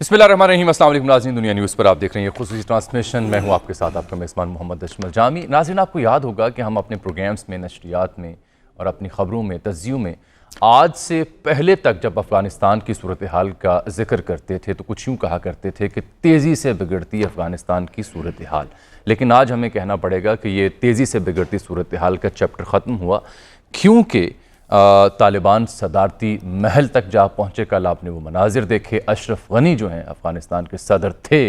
بسم اللہ الرحمن الرحیم۔ السلام علیکم ناظرین، دنیا نیوز پر آپ دیکھ رہے ہیں یہ خصوصی ٹرانسمیشن۔ میں ہوں آپ کے ساتھ آپ کا میزبان محمد اشمل جامی۔ ناظرین، آپ کو یاد ہوگا کہ ہم اپنے پروگرامز میں، نشریات میں اور اپنی خبروں میں، تجزیوں میں آج سے پہلے تک جب افغانستان کی صورتحال کا ذکر کرتے تھے تو کچھ یوں کہا کرتے تھے کہ تیزی سے بگڑتی افغانستان کی صورتحال، لیکن آج ہمیں کہنا پڑے گا کہ یہ تیزی سے بگڑتی صورتحال کا چیپٹر ختم ہوا، کیونکہ طالبان صدارتی محل تک جا پہنچے۔ کل آپ نے وہ مناظر دیکھے، اشرف غنی جو ہیں افغانستان کے صدر تھے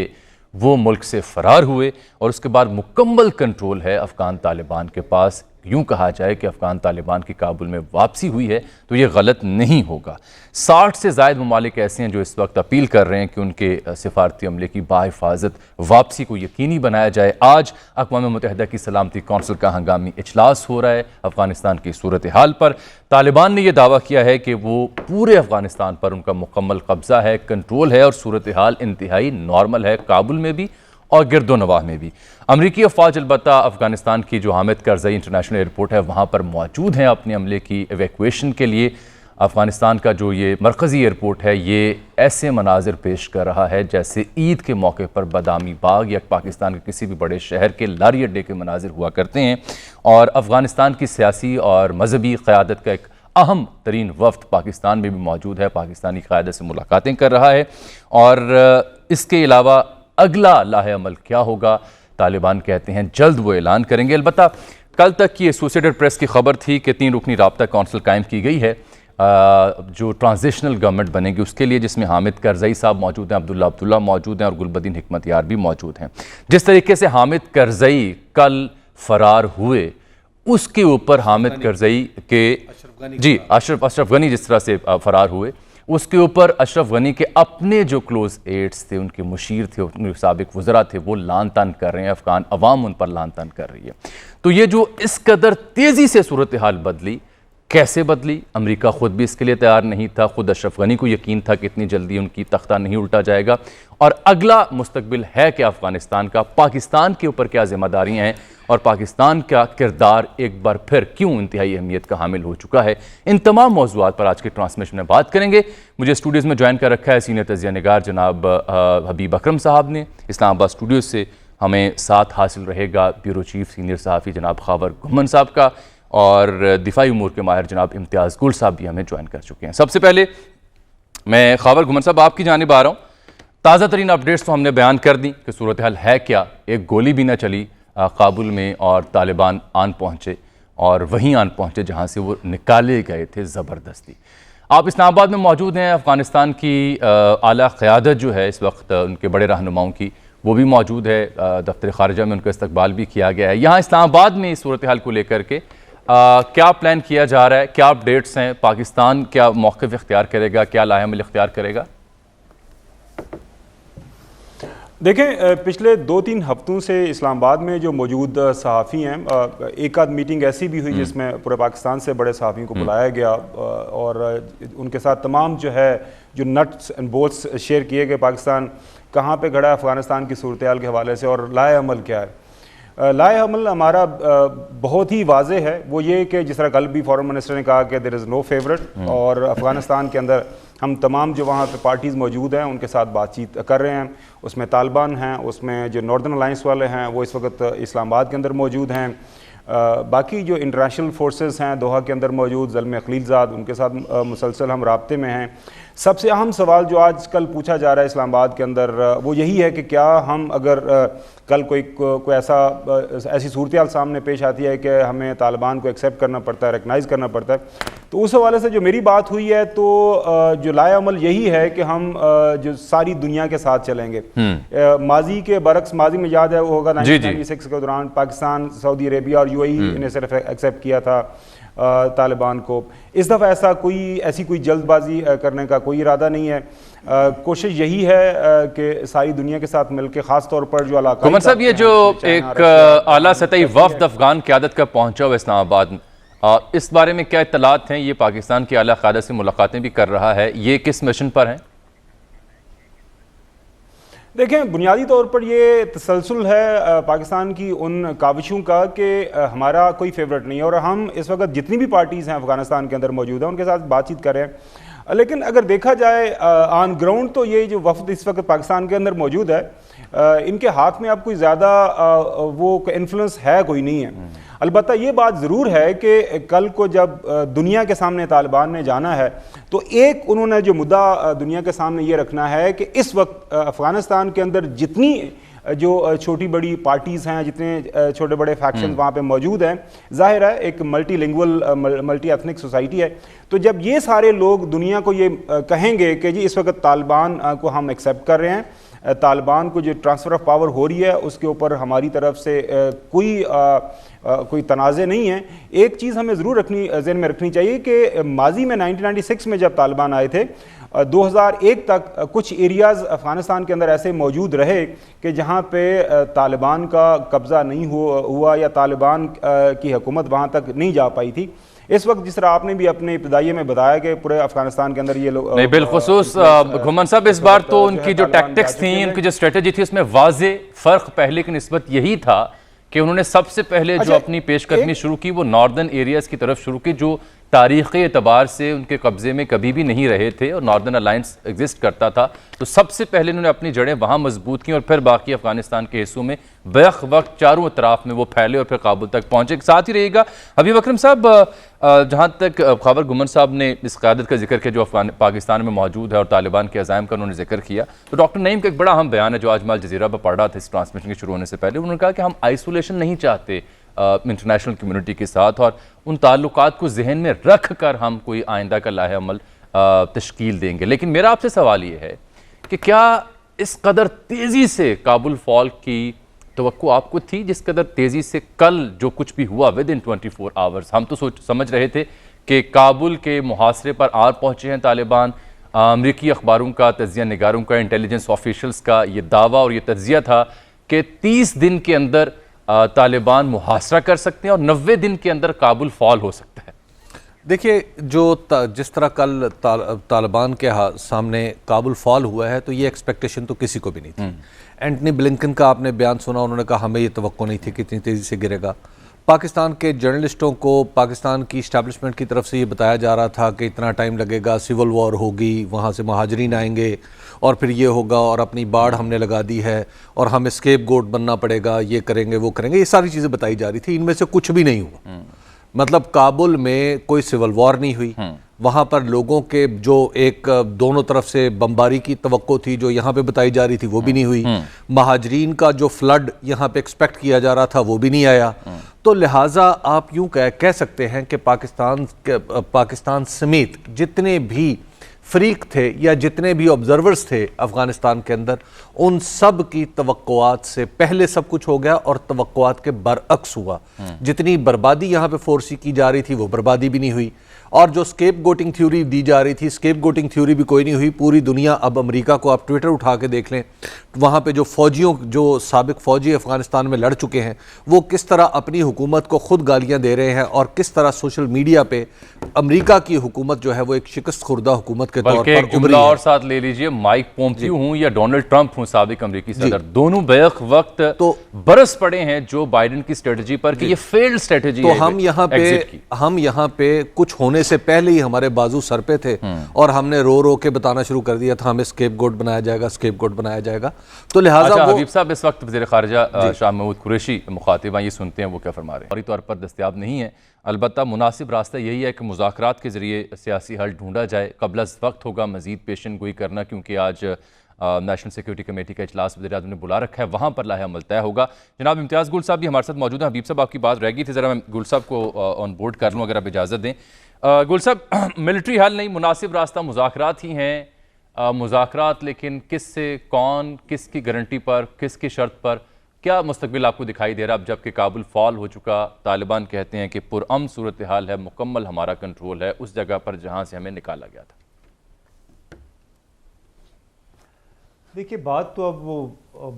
وہ ملک سے فرار ہوئے، اور اس کے بعد مکمل کنٹرول ہے افغان طالبان کے پاس۔ یوں کہا جائے کہ افغان طالبان کی کابل میں واپسی ہوئی ہے تو یہ غلط نہیں ہوگا۔ 60 سے زائد ممالک ایسے ہیں جو اس وقت اپیل کر رہے ہیں کہ ان کے سفارتی عملے کی بحفاظت واپسی کو یقینی بنایا جائے۔ آج اقوام متحدہ کی سلامتی کونسل کا ہنگامی اجلاس ہو رہا ہے افغانستان کی صورتحال پر۔ طالبان نے یہ دعویٰ کیا ہے کہ وہ پورے افغانستان پر ان کا مکمل قبضہ ہے، کنٹرول ہے، اور صورتحال انتہائی نارمل ہے، کابل میں بھی اور گرد و نواح میں بھی۔ امریکی افواج البتہ افغانستان کی جو حامد کرزئی انٹرنیشنل ایئرپورٹ ہے وہاں پر موجود ہیں اپنے عملے کی ایویکویشن کے لیے۔ افغانستان کا جو یہ مرکزی ایئرپورٹ ہے یہ ایسے مناظر پیش کر رہا ہے جیسے عید کے موقع پر بادامی باغ یا پاکستان کے کسی بھی بڑے شہر کے لاری اڈے کے مناظر ہوا کرتے ہیں۔ اور افغانستان کی سیاسی اور مذہبی قیادت کا ایک اہم ترین وفد پاکستان میں بھی موجود ہے، پاکستانی قیادت سے ملاقاتیں کر رہا ہے۔ اور اس کے علاوہ اگلا لاہ عمل کیا ہوگا، طالبان کہتے ہیں جلد وہ اعلان کریں گے۔ البتہ کل تک کی ایسوسیٹڈ پریس کی خبر تھی کہ 3 رکنی رابطہ کونسل قائم کی گئی ہے جو ٹرانزیشنل گورنمنٹ بنے گی اس کے لیے، جس میں حامد کرزئی صاحب موجود ہیں، عبداللہ موجود ہیں اور گلبدین حکمت یار بھی موجود ہیں۔ جس طریقے سے حامد کرزئی کل فرار ہوئے اس کے اوپر حامد کرزئی کے اشرف غنی جس طرح سے فرار ہوئے اس کے اوپر اشرف غنی کے اپنے جو کلوز ایڈز تھے، ان کے مشیر تھے، ان کے سابق وزراء تھے، وہ لان تان کر رہے ہیں، افغان عوام ان پر لان تان کر رہی ہے۔ تو یہ جو اس قدر تیزی سے صورتحال بدلی، کیسے بدلی؟ امریکہ خود بھی اس کے لیے تیار نہیں تھا، خود اشرف غنی کو یقین تھا کہ اتنی جلدی ان کی تختہ نہیں الٹا جائے گا۔ اور اگلا مستقبل ہے کہ افغانستان کا، پاکستان کے اوپر کیا ذمہ داریاں ہیں اور پاکستان کا کردار ایک بار پھر کیوں انتہائی اہمیت کا حامل ہو چکا ہے۔ ان تمام موضوعات پر آج کے ٹرانسمیشن میں بات کریں گے۔ مجھے اسٹوڈیوز میں جوائن کر رکھا ہے سینئر تجزیہ نگار جناب حبیب اکرم صاحب نے، اسلام آباد اسٹوڈیوز سے ہمیں ساتھ حاصل رہے گا بیورو چیف سینئر صحافی جناب خاور گھمن صاحب کا، اور دفاعی امور کے ماہر جناب امتیاز گل صاحب بھی ہمیں جوائن کر چکے ہیں۔ سب سے پہلے میں خاور گھمن صاحب آپ کی جانب آ رہا ہوں۔ تازہ ترین اپڈیٹس تو ہم نے بیان کر دی کہ صورتحال ہے کیا، ایک گولی بھی نہ چلی کابل میں اور طالبان آن پہنچے، اور وہیں آن پہنچے جہاں سے وہ نکالے گئے تھے زبردستی۔ آپ اسلام آباد میں موجود ہیں، افغانستان کی اعلیٰ قیادت جو ہے اس وقت ان کے بڑے رہنماؤں کی وہ بھی موجود ہے، دفتر خارجہ میں ان کا استقبال بھی کیا گیا ہے۔ یہاں اسلام آباد میں اس صورتحال کو لے کر کے کیا پلان کیا جا رہا ہے، کیا اپڈیٹس ہیں، پاکستان کیا موقف اختیار کرے گا، کیا لاہ عمل اختیار کرے گا؟ دیکھیں، پچھلے 2-3 ہفتوں سے اسلام آباد میں جو موجود صحافی ہیں، ایک آدھ میٹنگ ایسی بھی ہوئی جس میں پورے پاکستان سے بڑے صحافیوں کو بلایا گیا اور ان کے ساتھ تمام جو نٹس اینڈ بولٹس شیئر کیے گئے، پاکستان کہاں پہ کھڑا ہے افغانستان کی صورتحال کے حوالے سے اور لاہ عمل کیا ہے۔ لاہ عمل ہمارا بہت ہی واضح ہے، وہ یہ کہ جس طرح کل بھی فارن منسٹر نے کہا کہ دیر از نو فیورٹ، اور افغانستان کے اندر ہم تمام جو وہاں پہ پارٹیز موجود ہیں ان کے ساتھ بات چیت کر رہے ہیں۔ اس میں طالبان ہیں، اس میں جو ناردرن الائنس والے ہیں وہ اس وقت اسلام آباد کے اندر موجود ہیں، باقی جو انٹرنیشنل فورسز ہیں دوحہ کے اندر موجود، زلمے خلیل زاد، ان کے ساتھ مسلسل ہم رابطے میں ہیں۔ سب سے اہم سوال جو آج کل پوچھا جا رہا ہے اسلام آباد کے اندر وہ یہی ہے کہ کیا ہم اگر کل کوئی ایسی صورتحال سامنے پیش آتی ہے کہ ہمیں طالبان کو ایکسیپٹ کرنا پڑتا ہے، ریکگنائز کرنا پڑتا ہے، تو اس حوالے سے جو میری بات ہوئی ہے تو جو لاہ عمل یہی ہے کہ ہم جو ساری دنیا کے ساتھ چلیں گے۔ ماضی کے برعکس، ماضی میں یاد ہے وہ ہوگا 1996 کے دوران پاکستان، سعودی عربیہ اور UAE نے صرف ایکسیپٹ کیا تھا طالبان کو۔ اس دفعہ ایسی کوئی جلد بازی کرنے کا کوئی ارادہ نہیں ہے۔ کوشش یہی ہے کہ ساری دنیا کے ساتھ مل کے، خاص طور پر جو علاقائی گھمن صاحب، یہ جو ایک اعلیٰ سطحی وفد افغان قیادت کا پہنچا ہوا اسلام آباد میں، اس بارے میں کیا اطلاعات ہیں؟ یہ پاکستان کی اعلیٰ قیادت سے ملاقاتیں بھی کر رہا ہے، یہ کس مشن پر ہیں؟ دیکھیں، بنیادی طور پر یہ تسلسل ہے پاکستان کی ان کاوشوں کا کہ ہمارا کوئی فیورٹ نہیں ہے، اور ہم اس وقت جتنی بھی پارٹیز ہیں افغانستان کے اندر موجود ہیں ان کے ساتھ بات چیت کر رہے ہیں۔ لیکن اگر دیکھا جائے آن گراؤنڈ تو یہ جو وفد اس وقت پاکستان کے اندر موجود ہے ان کے ہاتھ میں اب کوئی زیادہ وہ انفلوئنس ہے کوئی نہیں ہے. البتہ یہ بات ضرور ہے کہ کل کو جب دنیا کے سامنے طالبان نے جانا ہے تو ایک انہوں نے جو مدعا دنیا کے سامنے یہ رکھنا ہے کہ اس وقت افغانستان کے اندر جتنی جو چھوٹی بڑی پارٹیز ہیں, جتنے چھوٹے بڑے فیکشنز وہاں پہ موجود ہیں, ظاہر ہے ایک multi lingual multi ethnic society ہے, تو جب یہ سارے لوگ دنیا کو یہ کہیں گے کہ جی اس وقت طالبان کو ہم ایکسیپٹ کر رہے ہیں, طالبان کو جو ٹرانسفر آف پاور ہو رہی ہے اس کے اوپر ہماری طرف سے کوئی تنازع نہیں ہے. ایک چیز ہمیں ضرور ذہن میں رکھنی چاہیے کہ ماضی میں 1996 میں جب طالبان آئے تھے 2001 تک کچھ ایریاز افغانستان کے اندر ایسے موجود رہے کہ جہاں پہ طالبان کا قبضہ نہیں ہوا یا طالبان کی حکومت وہاں تک نہیں جا پائی تھی. اس وقت جس طرح آپ نے بھی اپنے ابتدائیے میں بتایا کہ پورے افغانستان کے اندر یہ لوگ نہیں, بالخصوص گھمن صاحب اس بار تو ان کی جو ٹیکٹکس تھیں, ان کی جو اسٹریٹجی تھی, اس میں واضح فرق پہلے کی نسبت یہی تھا کہ انہوں نے سب سے پہلے جو اپنی پیش قدمی شروع کی وہ ناردرن ایریاز کی طرف شروع کی, جو تاریخی اعتبار سے ان کے قبضے میں کبھی بھی نہیں رہے تھے اور ناردرن الائنس ایگزسٹ کرتا تھا. تو سب سے پہلے انہوں نے اپنی جڑیں وہاں مضبوط کی اور پھر باقی افغانستان کے حصوں میں بیک وقت چاروں اطراف میں وہ پھیلے اور پھر کابل تک پہنچے. ساتھ ہی رہے گا حبیب اکرم صاحب, جہاں تک خاور گمن صاحب نے اس قیادت کا ذکر کیا جو پاکستان میں موجود ہے اور طالبان کے عزائم کا انہوں نے ذکر کیا, تو ڈاکٹر نعیم کا ایک بڑا اہم بیان ہے جو آج میں الجزیرہ پہ پڑھ رہا تھا اس ٹرانسمیشن کے شروع ہونے سے پہلے. انہوں نے کہا کہ ہم آئسولیشن نہیں چاہتے انٹرنیشنل کمیونٹی کے ساتھ, اور ان تعلقات کو ذہن میں رکھ کر ہم کوئی آئندہ کا لاہ عمل تشکیل دیں گے. لیکن میرا آپ سے سوال یہ ہے کہ کیا اس قدر تیزی سے کابل فال کی توقع آپ کو تھی جس قدر تیزی سے کل جو کچھ بھی ہوا ود ان 24 آورز؟ ہم تو سمجھ رہے تھے کہ کابل کے محاصرے پر آر پہنچے ہیں طالبان. امریکی اخباروں کا, تجزیہ نگاروں کا, انٹیلیجنس آفیشلز کا یہ دعویٰ اور یہ تجزیہ تھا کہ 30 دن کے اندر طالبان محاصرہ کر سکتے ہیں اور 90 دن کے اندر کابل فال ہو سکتا ہے. دیکھیے جس طرح کل طالبان کے سامنے کابل فال ہوا ہے تو یہ ایکسپیکٹیشن تو کسی کو بھی نہیں تھی. اینٹنی بلنکن کا آپ نے بیان سنا, انہوں نے کہا ہمیں یہ توقع نہیں تھی کہ اتنی تیزی سے گرے گا. پاکستان کے جرنلسٹوں کو پاکستان کی اسٹیبلشمنٹ کی طرف سے یہ بتایا جا رہا تھا کہ اتنا ٹائم لگے گا, سول وار ہوگی, وہاں سے مہاجرین آئیں گے اور پھر یہ ہوگا, اور اپنی باڑ ہم نے لگا دی ہے اور ہمیں اسکیپ گوٹ بننا پڑے گا, یہ کریں گے وہ کریں گے, یہ ساری چیزیں بتائی جا رہی تھی. ان میں سے کچھ بھی نہیں ہوا. مطلب کابل میں کوئی سول وار نہیں ہوئی, وہاں پر لوگوں کے جو ایک دونوں طرف سے بمباری کی توقع تھی جو یہاں پہ بتائی جا رہی تھی وہ بھی نہیں ہوئی. مہاجرین کا جو فلڈ یہاں پہ ایکسپیکٹ کیا جا رہا تھا وہ بھی نہیں آیا. تو لہٰذا آپ یوں کہہ سکتے ہیں کہ پاکستان سمیت جتنے بھی فریق تھے یا جتنے بھی آبزرورز تھے افغانستان کے اندر, ان سب کی توقعات سے پہلے سب کچھ ہو گیا اور توقعات کے برعکس ہوا. جتنی بربادی یہاں پہ فورسی کی جا رہی تھی وہ بربادی بھی نہیں ہوئی, اور جو اسکیپ گوٹنگ تھیوری دی جا رہی تھی اسکیپ گوٹنگ تھیوری بھی کوئی نہیں ہوئی. پوری دنیا, اب امریکہ کو آپ ٹویٹر اٹھا کے دیکھ لیں, وہاں پہ جو سابق فوجی افغانستان میں لڑ چکے ہیں وہ کس طرح اپنی حکومت کو خود گالیاں دے رہے ہیں, اور کس طرح سوشل میڈیا پہ امریکہ کی حکومت جو ہے وہ ایک شکست خوردہ حکومت کے طور پر ایک جملہ اور ساتھ لے لیجئے, مائک پومپیو ہوں یا ڈونلڈ ٹرمپ ہوں سابق امریکی صدر, دونوں بیک وقت برس پڑے ہیں جو بائیڈن کی اسٹریٹجی پر کہ یہ فیلڈ اسٹریٹجی ہے. تو ہم یہاں پہ کچھ ہونے سے پہلے ہی ہمارے بازو سر پہ تھے اور ہم نے رو کے بتانا شروع کر دیا تھا ہمیں اسکیپ گوٹ بنایا جائے گا, اسکیپ گوٹ بنایا جائے گا. تو لہٰذا حبیب صاحب اس وقت وزیر خارجہ شاہ محمود قریشی مخاطبہ یہ سنتے ہیں وہ کیا فرما رہے ہیں. فوری طور پر دستیاب نہیں ہے, البتہ مناسب راستہ یہی ہے کہ مذاکرات کے ذریعے سیاسی حل ڈھونڈا جائے. قبل از وقت ہوگا مزید پیشن گوئی کرنا, کیونکہ آج نیشنل سیکیورٹی کمیٹی کا اجلاس وزیر اعظم نے بلا رکھا ہے, وہاں پر لاہ عمل طے ہوگا. جناب امتیاز گل صاحب بھی ہمارے ساتھ موجود ہیں. حبیب صاحب آپ کی بات رہ گئی تھی, ذرا میں گل صاحب کو آن بورڈ کر لوں اگر آپ اجازت دیں. گل صاحب, ملٹری حل نہیں, مناسب راستہ مذاکرات ہی ہیں. مذاکرات لیکن کس سے, کون, کس کی گارنٹی پر, کس کی شرط پر, کیا مستقبل آپ کو دکھائی دے رہا اب جب کہ کابل فال ہو چکا؟ طالبان کہتے ہیں کہ پرامن صورتحال ہے, مکمل ہمارا کنٹرول ہے اس جگہ پر جہاں سے ہمیں نکالا گیا تھا. دیکھیے بات تو اب وہ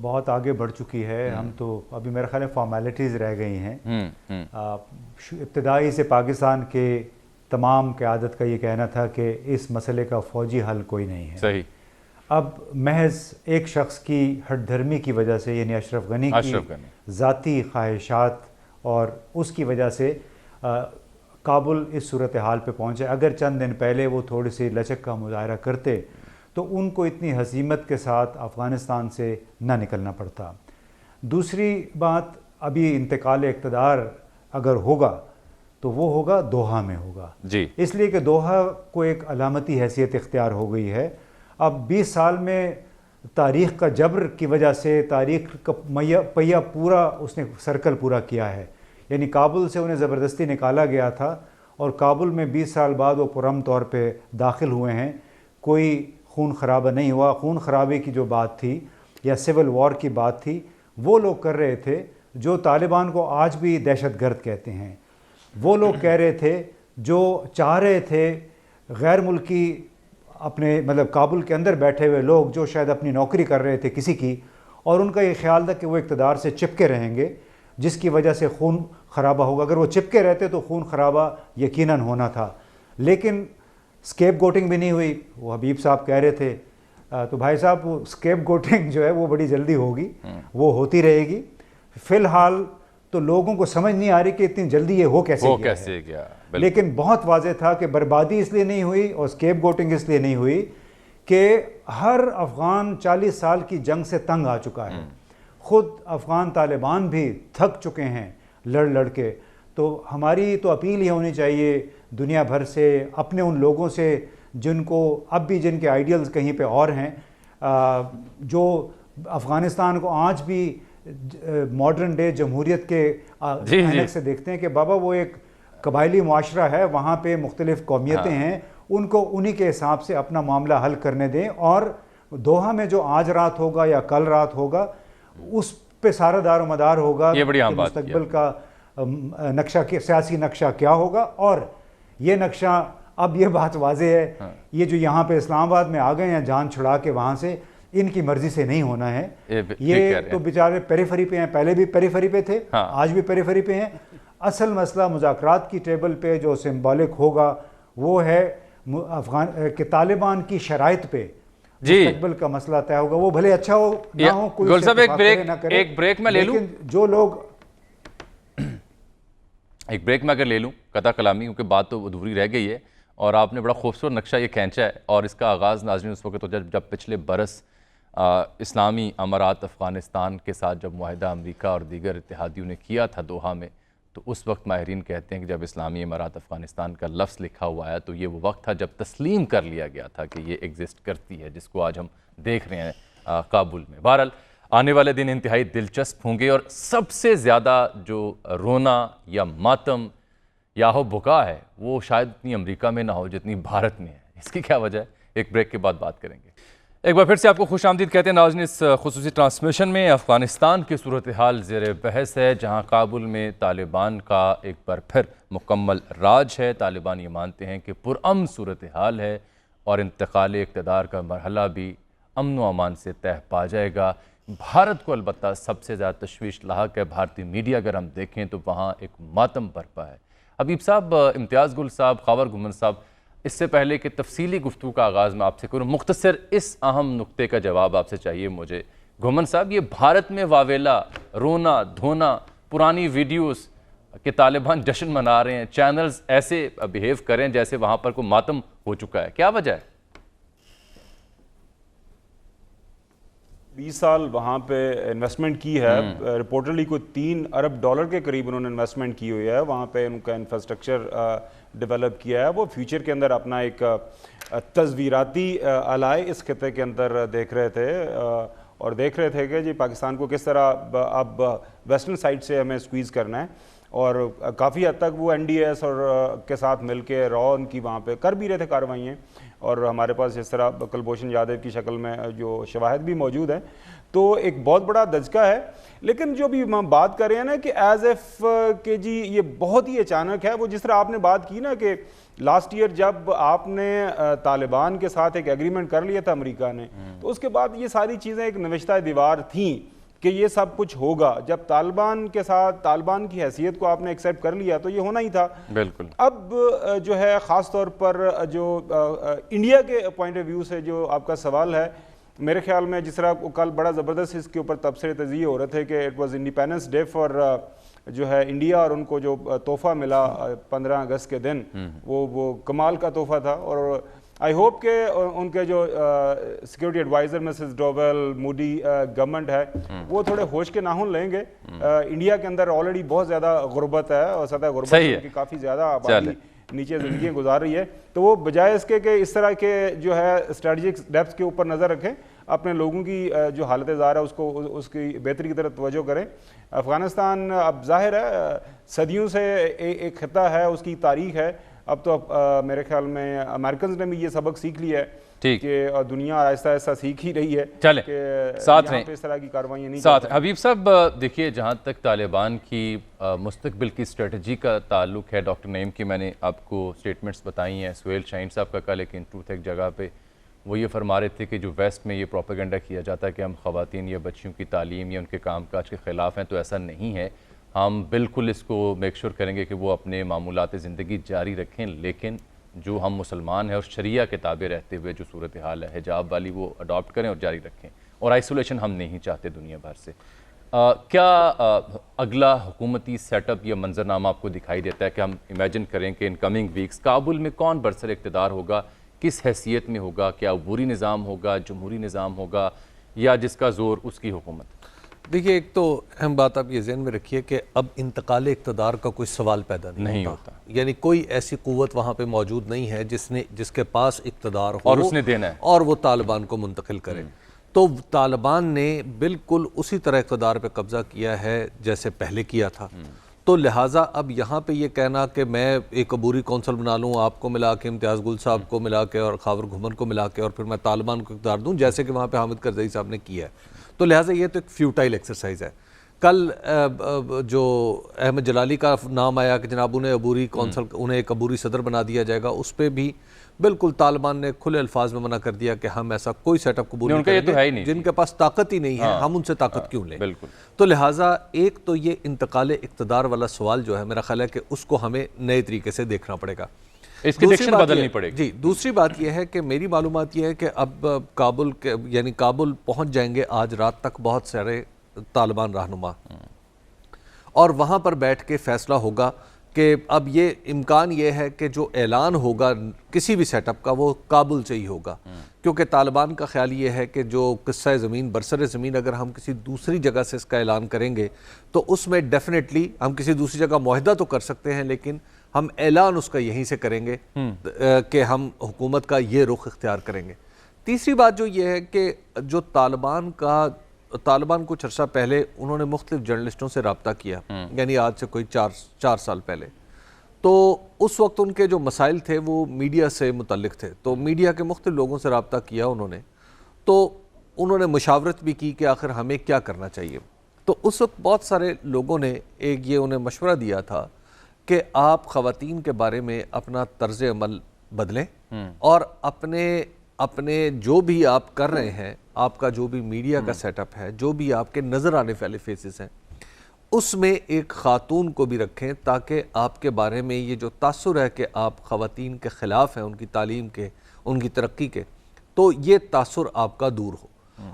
بہت آگے بڑھ چکی ہے. ہم تو ابھی میرے خیال میں فارمیلٹیز رہ گئی ہیں. ابتدائی سے پاکستان کے تمام قیادت کا یہ کہنا تھا کہ اس مسئلے کا فوجی حل کوئی نہیں ہے. صحیح. اب محض ایک شخص کی ہٹ دھرمی کی وجہ سے, یعنی اشرف غنی کی ذاتی خواہشات اور اس کی وجہ سے کابل اس صورتحال پہ پہنچا. اگر چند دن پہلے وہ تھوڑی سی لچک کا مظاہرہ کرتے تو ان کو اتنی ہزیمت کے ساتھ افغانستان سے نہ نکلنا پڑتا. دوسری بات، ابھی انتقال اقتدار اگر ہوگا تو وہ ہوگا دوحہ میں ہوگا جی، اس لیے کہ دوحہ کو ایک علامتی حیثیت اختیار ہو گئی ہے. اب 20 سال میں تاریخ کا جبر کی وجہ سے تاریخ کا پہیہ پورا اس نے سرکل پورا کیا ہے. یعنی کابل سے انہیں زبردستی نکالا گیا تھا اور کابل میں 20 سال بعد وہ پرامن طور پہ داخل ہوئے ہیں. کوئی خون خرابہ نہیں ہوا. خون خرابے کی جو بات تھی یا سول وار کی بات تھی وہ لوگ کر رہے تھے جو طالبان کو آج بھی دہشت گرد کہتے ہیں. وہ لوگ کہہ رہے تھے جو چاہ رہے تھے غیر ملکی اپنے مطلب کابل کے اندر بیٹھے ہوئے لوگ جو شاید اپنی نوکری کر رہے تھے کسی کی، اور ان کا یہ خیال تھا کہ وہ اقتدار سے چپکے رہیں گے جس کی وجہ سے خون خرابہ ہوگا. اگر وہ چپکے رہتے تو خون خرابہ یقیناً ہونا تھا. لیکن اسکیپ گوٹنگ بھی نہیں ہوئی. وہ حبیب صاحب کہہ رہے تھے تو بھائی صاحب وہ اسکیپ گوٹنگ جو ہے وہ بڑی جلدی ہوگی، وہ ہوتی رہے گی. فی الحال تو لوگوں کو سمجھ نہیں آ رہی کہ اتنی جلدی یہ ہو کیسے گیا. لیکن بہت واضح تھا کہ بربادی اس لیے نہیں ہوئی اور اسکیپ گوٹنگ اس لیے نہیں ہوئی کہ ہر افغان 40 سال کی جنگ سے تنگ آ چکا ہے. خود افغان طالبان بھی تھک چکے ہیں لڑ کے. تو ہماری تو اپیل یہ ہونی چاہیے دنیا بھر سے، اپنے ان لوگوں سے جن کو اب بھی جن کے آئیڈیلز کہیں پہ اور ہیں، جو افغانستان کو آج بھی ماڈرن ڈے جمہوریت کے عینک سے دیکھتے ہیں کہ بابا وہ ایک قبائلی معاشرہ ہے، وہاں پہ مختلف قومیتیں ہیں، ان کو انہی کے حساب سے اپنا معاملہ حل کرنے دیں. اور دوحہ میں جو آج رات ہوگا یا کل رات ہوگا اس پہ سارا دار و مدار ہوگا کہ مستقبل کا نقشہ، سیاسی نقشہ کیا ہوگا. اور یہ نقشہ اب یہ بات واضح ہے، یہ جو یہاں پہ اسلام آباد میں آ گئے ہیں جان چھڑا کے وہاں سے، ان کی مرضی سے نہیں ہونا ہے. یہ تو بیچارے پیریفری پہ ہیں، پہلے بھی پیریفری پہ تھے، آج بھی پیریفری پہ ہیں. اصل مسئلہ مذاکرات کی ٹیبل پہ جو سمبولک ہوگا وہ ہے کہ طالبان کی شرائط پہ مستقبل کا مسئلہ طے ہوگا. وہ بھلے اچھا ہو نہ ہو، کوئی ایک بریک میں لے لوں، جو لوگ ایک بریک میں اگر لے لوں قطع کلامی، کیونکہ بات تو ادھوری رہ گئی ہے اور آپ نے بڑا خوبصورت نقشہ یہ کھینچا ہے. اور اس کا آغاز ناظرین اس وقت جب پچھلے برس اسلامی امارات افغانستان کے ساتھ جب معاہدہ امریکہ اور دیگر اتحادیوں نے کیا تھا دوحہ میں، تو اس وقت ماہرین کہتے ہیں کہ جب اسلامی امارات افغانستان کا لفظ لکھا ہوا آیا تو یہ وہ وقت تھا جب تسلیم کر لیا گیا تھا کہ یہ ایگزسٹ کرتی ہے، جس کو آج ہم دیکھ رہے ہیں کابل میں. بہرحال آنے والے دن انتہائی دلچسپ ہوں گے، اور سب سے زیادہ جو رونا یا ماتم یا ہو بکا ہے وہ شاید اتنی امریکہ میں نہ ہو جتنی بھارت میں ہے. اس کی کیا وجہ ہے؟ ایک بریک کے بعد بات کریں گے. ایک بار پھر سے آپ کو خوش آمدید کہتے ہیں ناظرین. اس خصوصی ٹرانسمیشن میں افغانستان کی صورتحال زیر بحث ہے، جہاں کابل میں طالبان کا ایک بار پھر مکمل راج ہے. طالبان یہ مانتے ہیں کہ پرامن صورتحال ہے اور انتقال اقتدار کا مرحلہ بھی امن و امان سے طے پا جائے گا. بھارت کو البتہ سب سے زیادہ تشویش لاحق ہے. بھارتی میڈیا اگر ہم دیکھیں تو وہاں ایک ماتم برپا ہے. حبیب صاحب، امتیاز گل صاحب، خاور گھمن صاحب، اس سے پہلے کہ تفصیلی گفتگو کا آغاز میں آپ سے کروں، مختصر اس اہم نقطے کا جواب آپ سے چاہیے مجھے. گھمن صاحب، یہ بھارت میں واویلا، رونا دھونا، پرانی ویڈیوز کہ طالبان جشن منا رہے ہیں، چینلز ایسے بیہیو کریں جیسے وہاں پر کوئی ماتم ہو چکا ہے، کیا وجہ ہے؟ 20 سال وہاں پہ انویسٹمنٹ کی ہے، رپورٹرلی کوئی $3 ارب کے قریب انہوں نے انویسٹمنٹ کی ہوئی ہے. وہاں پہ ان کا انفراسٹرکچر ڈیولپ کیا ہے. وہ فیوچر کے اندر اپنا ایک تصویراتی علائے اس خطے کے اندر دیکھ رہے تھے اور دیکھ رہے تھے کہ جی پاکستان کو کس طرح اب ویسٹرن سائڈ سے ہمیں سکویز کرنا ہے. اور کافی حد تک وہ NDS اور کے ساتھ مل کے ان کی وہاں پہ کر بھی رہے تھے کارروائیاں. اور ہمارے پاس جس طرح کلبھوشن یادو کی شکل میں جو شواہد بھی موجود ہیں، تو ایک بہت بڑا دھچکا ہے. لیکن جو بھی ہم بات کر رہے ہیں نا کہ ایز ایف کہ جی یہ بہت ہی اچانک ہے. وہ جس طرح آپ نے بات کی نا کہ لاسٹ ایئر جب آپ نے طالبان کے ساتھ ایک ایگریمنٹ کر لیا تھا امریکہ نے، تو اس کے بعد یہ ساری چیزیں ایک نوشتہ دیوار تھیں کہ یہ سب کچھ ہوگا. جب طالبان کے ساتھ طالبان کی حیثیت کو آپ نے ایکسیپٹ کر لیا تو یہ ہونا ہی تھا. بالکل. اب جو ہے خاص طور پر جو انڈیا کے پوائنٹ آف ویو سے جو آپ کا سوال ہے، میرے خیال میں جس طرح کل بڑا زبردست اس کے اوپر تبصرے تجزیے ہو رہے تھے کہ it was independence day for جو ہے انڈیا، اور ان کو جو تحفہ ملا 15 اگست کے دن وہ کمال کا تحفہ تھا. اور آئی ہوپ کہ ان کے جو سیکورٹی ایڈوائزر مسز ڈوویل موڈی گورنمنٹ ہے وہ تھوڑے ہوش کے ناخن لیں گے. انڈیا کے اندر آلریڈی بہت زیادہ غربت ہے اور سطح غربت کی کافی زیادہ آبادی نیچے زندگیاں گزار رہی ہے، تو وہ بجائے اس کے کہ اس طرح کے جو ہے اسٹریٹجک ڈیپتھ کے اوپر نظر رکھیں، اپنے لوگوں کی جو حالت زار ہے اس کی بہتری کی طرف توجہ کریں. افغانستان اب ظاہر ہے صدیوں سے ایک خطہ ہے، اس کی تاریخ ہے. اب تو میرے خیال میں امریکنز نے بھی یہ سبق سیکھ لیا ہے کہ دنیا آہستہ آہستہ سیکھ ہی رہی ہے کہ ساتھ یہاں پہ اس طرح کی کاروائیاں نہیں ساتھ. حبیب صاحب دیکھیے، جہاں تک طالبان کی مستقبل کی اسٹریٹجی کا تعلق ہے، ڈاکٹر نعیم کی میں نے آپ کو اسٹیٹمنٹس بتائی ہیں، سہیل شاہین صاحب کا کل لیکن ٹروتھ ایک جگہ پہ وہ یہ فرما رہے تھے کہ جو ویسٹ میں یہ پروپیگنڈا کیا جاتا ہے کہ ہم خواتین یا بچیوں کی تعلیم یا ان کے کام کاج کے خلاف ہیں، تو ایسا نہیں ہے. ہم بالکل اس کو میک شور کریں گے کہ وہ اپنے معمولات زندگی جاری رکھیں، لیکن جو ہم مسلمان ہیں اور شریعہ کے تابع رہتے ہوئے جو صورتحال ہے حجاب والی وہ اڈاپٹ کریں اور جاری رکھیں، اور آئسولیشن ہم نہیں چاہتے دنیا بھر سے. کیا اگلا حکومتی سیٹ اپ یا منظرنامہ آپ کو دکھائی دیتا ہے کہ ہم امیجن کریں کہ ان کمنگ ویکس کابل میں کون برسر اقتدار ہوگا، کس حیثیت میں ہوگا؟ کیا عبوری نظام ہوگا، جمہوری نظام ہوگا، یا جس کا زور اس کی حکومت؟ دیکھیے، ایک تو اہم بات آپ یہ ذہن میں رکھیے کہ اب انتقال اقتدار کا کوئی سوال پیدا نہیں ہوتا. یعنی کوئی ایسی قوت وہاں پہ موجود نہیں ہے جس کے پاس اقتدار ہو اور اس نے دینا ہے اور وہ طالبان کو منتقل کرے. تو طالبان نے بالکل اسی طرح اقتدار پہ قبضہ کیا ہے جیسے پہلے کیا تھا. تو لہٰذا اب یہاں پہ یہ کہنا کہ میں ایک عبوری کونسل بنا لوں، آپ کو ملا کے، امتیاز گل صاحب کو ملا کے اور خاور گھمن کو ملا کے، اور پھر میں طالبان کو اقتدار دوں جیسے کہ وہاں پہ حامد کرزئی صاحب نے کیا ہے، تو لہٰذا یہ تو ایک فیوٹائل ایکسرسائز ہے. کل جو احمد جلالی کا نام آیا کہ جناب انہیں عبوری کونسل، انہیں ایک عبوری صدر بنا دیا جائے گا، اس پہ بھی بالکل طالبان نے کھلے الفاظ میں منع کر دیا کہ ہم ایسا کوئی سیٹ اپ قبول نہیں کریں گے، جن کے پاس طاقت ہی نہیں ہے ہم ان سے طاقت کیوں لیں. تو لہٰذا ایک تو یہ انتقال اقتدار والا سوال جو ہے میرا خیال ہے کہ اس کو ہمیں نئے طریقے سے دیکھنا پڑے گا، اس کی ڈکشن بدلنی پڑے گی. جی، دوسری بات یہ ہے کہ میری معلومات یہ ہے کہ اب کابل کے یعنی کابل پہنچ جائیں گے آج رات تک بہت سارے طالبان رہنما، اور وہاں پر بیٹھ کے فیصلہ ہوگا کہ اب یہ امکان یہ ہے کہ جو اعلان ہوگا کسی بھی سیٹ اپ کا وہ کابل سے ہی ہوگا، کیونکہ طالبان کا خیال یہ ہے کہ جو قصہ زمین برسر زمین اگر ہم کسی دوسری جگہ سے اس کا اعلان کریں گے تو اس میں ڈیفینیٹلی ہم کسی دوسری جگہ معاہدہ تو کر سکتے ہیں، لیکن ہم اعلان اس کا یہیں سے کریں گے کہ ہم حکومت کا یہ رخ اختیار کریں گے. تیسری بات جو یہ ہے کہ جو طالبان کچھ عرصہ پہلے انہوں نے مختلف جرنلسٹوں سے رابطہ کیا، یعنی آج سے کوئی 4 سال پہلے، تو اس وقت ان کے جو مسائل تھے وہ میڈیا سے متعلق تھے. تو میڈیا کے مختلف لوگوں سے رابطہ کیا انہوں نے، تو انہوں نے مشاورت بھی کی کہ آخر ہمیں کیا کرنا چاہیے. تو اس وقت بہت سارے لوگوں نے یہ انہیں مشورہ دیا تھا کہ آپ خواتین کے بارے میں اپنا طرز عمل بدلیں، اور اپنے جو بھی آپ کر رہے ہیں، آپ کا جو بھی میڈیا کا سیٹ اپ ہے، جو بھی آپ کے نظر آنے والے فیسز ہیں، اس میں ایک خاتون کو بھی رکھیں تاکہ آپ کے بارے میں یہ جو تاثر ہے کہ آپ خواتین کے خلاف ہیں، ان کی تعلیم کے، ان کی ترقی کے، تو یہ تاثر آپ کا دور ہو.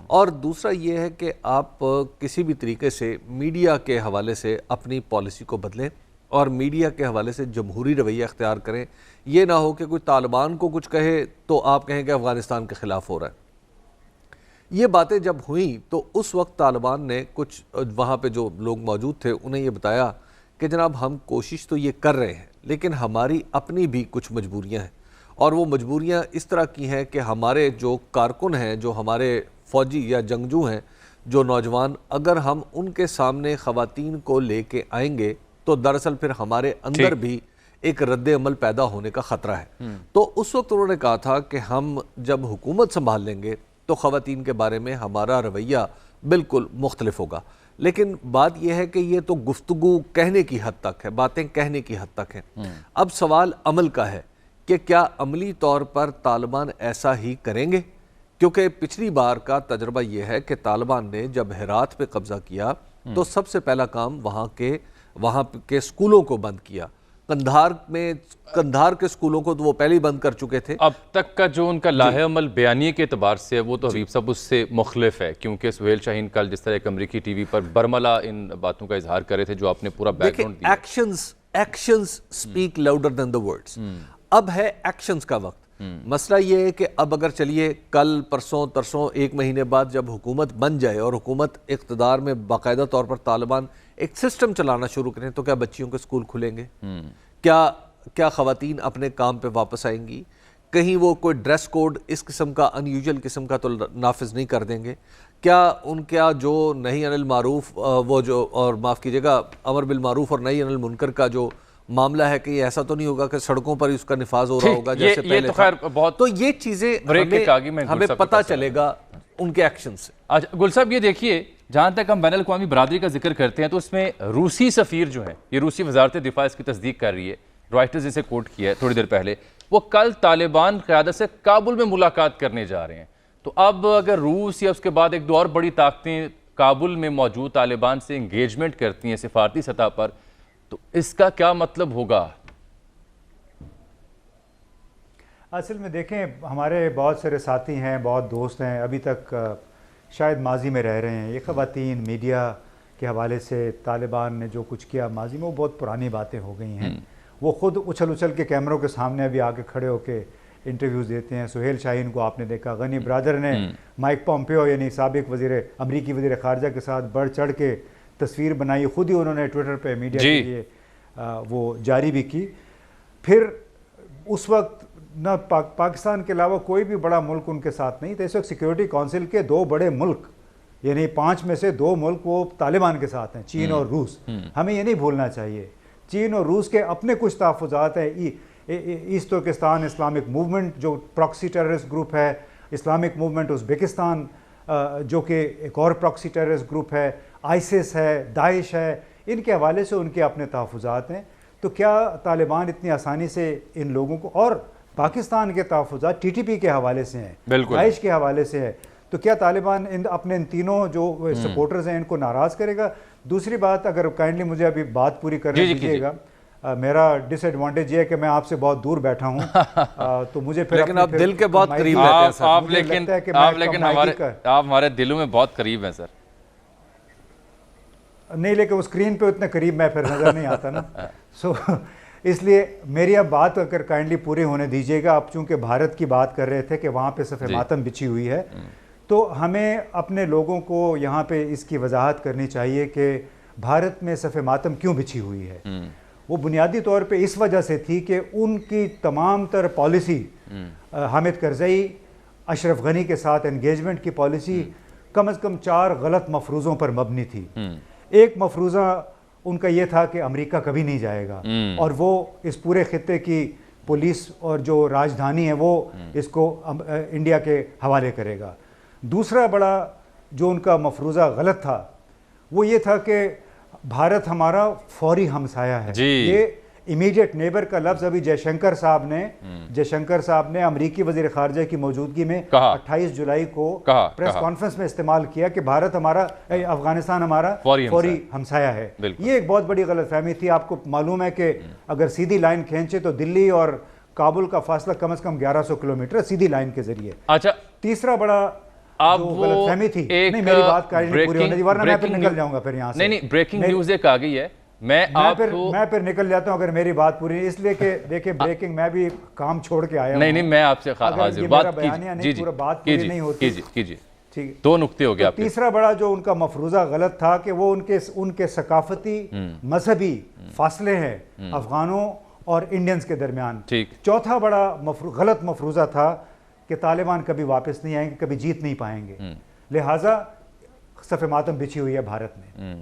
اور دوسرا یہ ہے کہ آپ کسی بھی طریقے سے میڈیا کے حوالے سے اپنی پالیسی کو بدلیں اور میڈیا کے حوالے سے جمہوری رویہ اختیار کریں. یہ نہ ہو کہ کوئی طالبان کو کچھ کہے تو آپ کہیں کہ افغانستان کے خلاف ہو رہا ہے. یہ باتیں جب ہوئیں تو اس وقت طالبان نے کچھ وہاں پہ جو لوگ موجود تھے انہیں یہ بتایا کہ جناب ہم کوشش تو یہ کر رہے ہیں لیکن ہماری اپنی بھی کچھ مجبوریاں ہیں، اور وہ مجبوریاں اس طرح کی ہیں کہ ہمارے جو کارکن ہیں، جو ہمارے فوجی یا جنگجو ہیں، جو نوجوان، اگر ہم ان کے سامنے خواتین کو لے کے آئیں گے تو دراصل پھر ہمارے اندر بھی ایک رد عمل پیدا ہونے کا خطرہ ہے. تو اس وقت انہوں نے کہا تھا کہ ہم جب حکومت سنبھال لیں گے تو خواتین کے بارے میں ہمارا رویہ بالکل مختلف ہوگا. لیکن بات یہ ہے کہ یہ تو گفتگو کہنے کی حد تک ہے، باتیں کہنے کی حد تک ہیں. اب سوال عمل کا ہے کہ کیا عملی طور پر طالبان ایسا ہی کریں گے؟ کیونکہ پچھلی بار کا تجربہ یہ ہے کہ طالبان نے جب ہرات پہ قبضہ کیا تو سب سے پہلا کام وہاں کے اسکولوں کو بند کیا. قندھار کے اسکولوں کو تو وہ پہلے ہی بند کر چکے تھے. اب تک کا جو ان کا لاہ عمل بیانیے کے اعتبار سے وہ تو حبیب صاحب اس سے مختلف ہے, کیونکہ سہیل شاہین کل جس طرح ایک امریکی ٹی وی پر برملا ان باتوں کا اظہار کر رہے تھے جو آپ نے پورا بیک گراؤنڈ دیا. Actions speak louder than the words. اب ہے ایکشنز کا وقت. مسئلہ یہ ہے کہ اب اگر چلیے کل پرسوں ترسوں ایک مہینے بعد جب حکومت بن جائے اور حکومت اقتدار میں باقاعدہ طور پر طالبان ایک سسٹم چلانا شروع کریں, تو کیا بچیوں کے اسکول کھلیں گے؟ کیا خواتین اپنے کام پہ واپس آئیں گی؟ کہیں وہ کوئی ڈریس کوڈ اس قسم کا ان یوزل قسم کا تو نافذ نہیں کر دیں گے؟ کیا ان کا جو نہی عن المعروف وہ جو اور معاف کیجیے گا امر بالمعروف اور نہی عن المنکر کا جو معاملہ ہے کہ ایسا تو نہیں ہوگا کہ سڑکوں پر اس کا نفاذ ہو رہا ہوگا جیسے پہلے تھا؟ تو یہ چیزیں ہمیں پتہ چلے گا ان کے ایکشن سے. اچھا گل صاحب یہ دیکھیے, جہاں تک ہم بین الاقوامی برادری کا ذکر کرتے ہیں تو اس میں روسی سفیر جو ہیں, یہ روسی وزارت دفاع اس کی تصدیق کر رہی ہے, رائٹرز اسے کوٹ کیا ہے تھوڑی دیر پہلے, وہ کل طالبان قیادت سے کابل میں ملاقات کرنے جا رہے ہیں. تو اب اگر روس یا اس کے بعد ایک دو اور بڑی طاقتیں کابل میں موجود طالبان سے انگیجمنٹ کرتی ہیں سفارتی سطح پر, تو اس کا کیا مطلب ہوگا؟ اصل میں دیکھیں, ہمارے بہت سارے ساتھی ہیں, بہت دوست ہیں, ابھی تک شاید ماضی میں رہ رہے ہیں. یہ خواتین میڈیا کے حوالے سے طالبان نے جو کچھ کیا ماضی میں وہ بہت پرانی باتیں ہو گئی ہیں. وہ خود اچھل کے کیمروں کے سامنے ابھی آ کے کھڑے ہو کے انٹرویوز دیتے ہیں. سہیل شاہین کو آپ نے دیکھا, غنی برادر نے مائک پومپیو یعنی سابق امریکی وزیر خارجہ کے ساتھ بڑھ چڑھ کے تصویر بنائی, خود ہی انہوں نے ٹویٹر پہ میڈیا کے لیے وہ جاری بھی کی. پھر اس وقت نہ پاکستان کے علاوہ کوئی بھی بڑا ملک ان کے ساتھ نہیں تھا. اس وقت سیکیورٹی کونسل کے 2 بڑے ملک یعنی 5 میں سے 2 ملک وہ طالبان کے ساتھ ہیں, چین اور روس. ہمیں یہ نہیں بھولنا چاہیے, چین اور روس کے اپنے کچھ تحفظات ہیں. ایسٹ ترکستان اسلامک موومنٹ جو پراکسی ٹیررسٹ گروپ ہے, اسلامک موومنٹ ازبکستان جو کہ ایک اور پراکسی ٹیررسٹ گروپ ہے, آئیسس ہے, داعش ہے, ان کے حوالے سے ان کے اپنے تحفظات ہیں. تو کیا طالبان اتنی آسانی سے ان لوگوں کو, اور پاکستان کے تحفظات ٹی ٹی پی کے حوالے سے ہیں, داعش کے حوالے سے ہے, تو کیا طالبان اپنے ان تینوں جو سپورٹرز ہیں ان کو ناراض کرے گا؟ دوسری بات, اگر کائنڈلی مجھے ابھی بات پوری کرنے دیجیے گا, میرا ڈس ایڈوانٹیج یہ ہے کہ میں آپ سے بہت دور بیٹھا ہوں, تو مجھے پھر لیکن آپ دل کے بہت قریب رہتے ہیں سر. آپ لیکن ہمارے دلوں میں بہت قریب ہیں سر. نہیں, لیکن وہ اسکرین پہ اتنے قریب میں پھر نظر نہیں آتا نا. سو اس لیے میری اب بات اگر کائنڈلی پوری ہونے دیجیے گا. آپ چونکہ بھارت کی بات کر رہے تھے کہ وہاں پہ صف ماتم بچھی ہوئی ہے, تو ہمیں اپنے لوگوں کو یہاں پہ اس کی وضاحت کرنی چاہیے کہ بھارت میں صف ماتم کیوں بچھی ہوئی ہے. وہ بنیادی طور پہ اس وجہ سے تھی کہ ان کی تمام تر پالیسی, حامد کرزئی اشرف غنی کے ساتھ انگیجمنٹ کی پالیسی کم از کم 4 غلط مفروضوں پر مبنی تھی. ایک مفروضہ ان کا یہ تھا کہ امریکہ کبھی نہیں جائے گا اور وہ اس پورے خطے کی پولیس اور جو راجدھانی ہے وہ اس کو انڈیا کے حوالے کرے گا. دوسرا بڑا جو ان کا مفروضہ غلط تھا وہ یہ تھا کہ بھارت ہمارا فوری ہمسایہ ہے. یہ امیڈیٹ نیبر کا لفظ ابھی جے شنکر صاحب نے امریکی وزیر خارجہ کی موجودگی میں 28 جولائی کو پریس کانفرنس میں استعمال کیا کہ بھارت ہمارا, افغانستان ہمارا فوری ہمسایہ ہے. یہ ایک بہت بڑی غلط فہمی تھی. آپ کو معلوم ہے کہ اگر سیدھی لائن کھینچے تو دلی اور کابل کا فاصلہ کم از کم 1100 کلومیٹر سیدھی لائن کے ذریعے. اچھا, تیسر بڑا جو غلط فہمی تھی, نہیں میری بات پوری ہونے دی ورنہ میں پھر نکل جاؤں گا پھر یہاں سے. نہیں, بریکنگ نیوز ایک آ گئی ہے, میں پھر نکل جاتا ہوں اگر میری بات پوری نہیں, اس لیے کہ دیکھیں بریکنگ میں بھی کام چھوڑ کے آیا ہوں. نہیں میں آپ سے حاضر بات پوری نہیں ہوتی. ٹھیک, 2 نقطے ہو گیا. تیسرا بڑا جو ان کا مفروضہ غلط تھا کہ وہ ان کے ثقافتی مذہبی فاصلے ہیں افغانوں اور انڈینز کے درمیان. چوتھا بڑا غلط مفروضہ تھا کہ طالبان کبھی واپس نہیں آئیں گے, کبھی جیت نہیں پائیں گے, لہٰذا صف ماتم بچھی ہوئی ہے بھارت میں.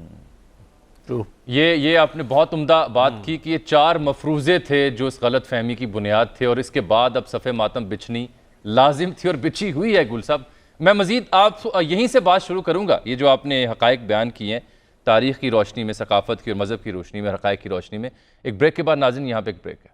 یہ آپ نے بہت عمدہ بات کی کہ یہ 4 مفروضے تھے جو اس غلط فہمی کی بنیاد تھے, اور اس کے بعد اب صف ماتم بچھنی لازم تھی اور بچھی ہوئی ہے. گل صاحب, میں مزید آپ یہیں سے بات شروع کروں گا. یہ جو آپ نے حقائق بیان کیے ہیں تاریخ کی روشنی میں, ثقافت کی اور مذہب کی روشنی میں, حقائق کی روشنی میں, ایک بریک کے بعد ناظرین یہاں پہ ایک بریک ہے.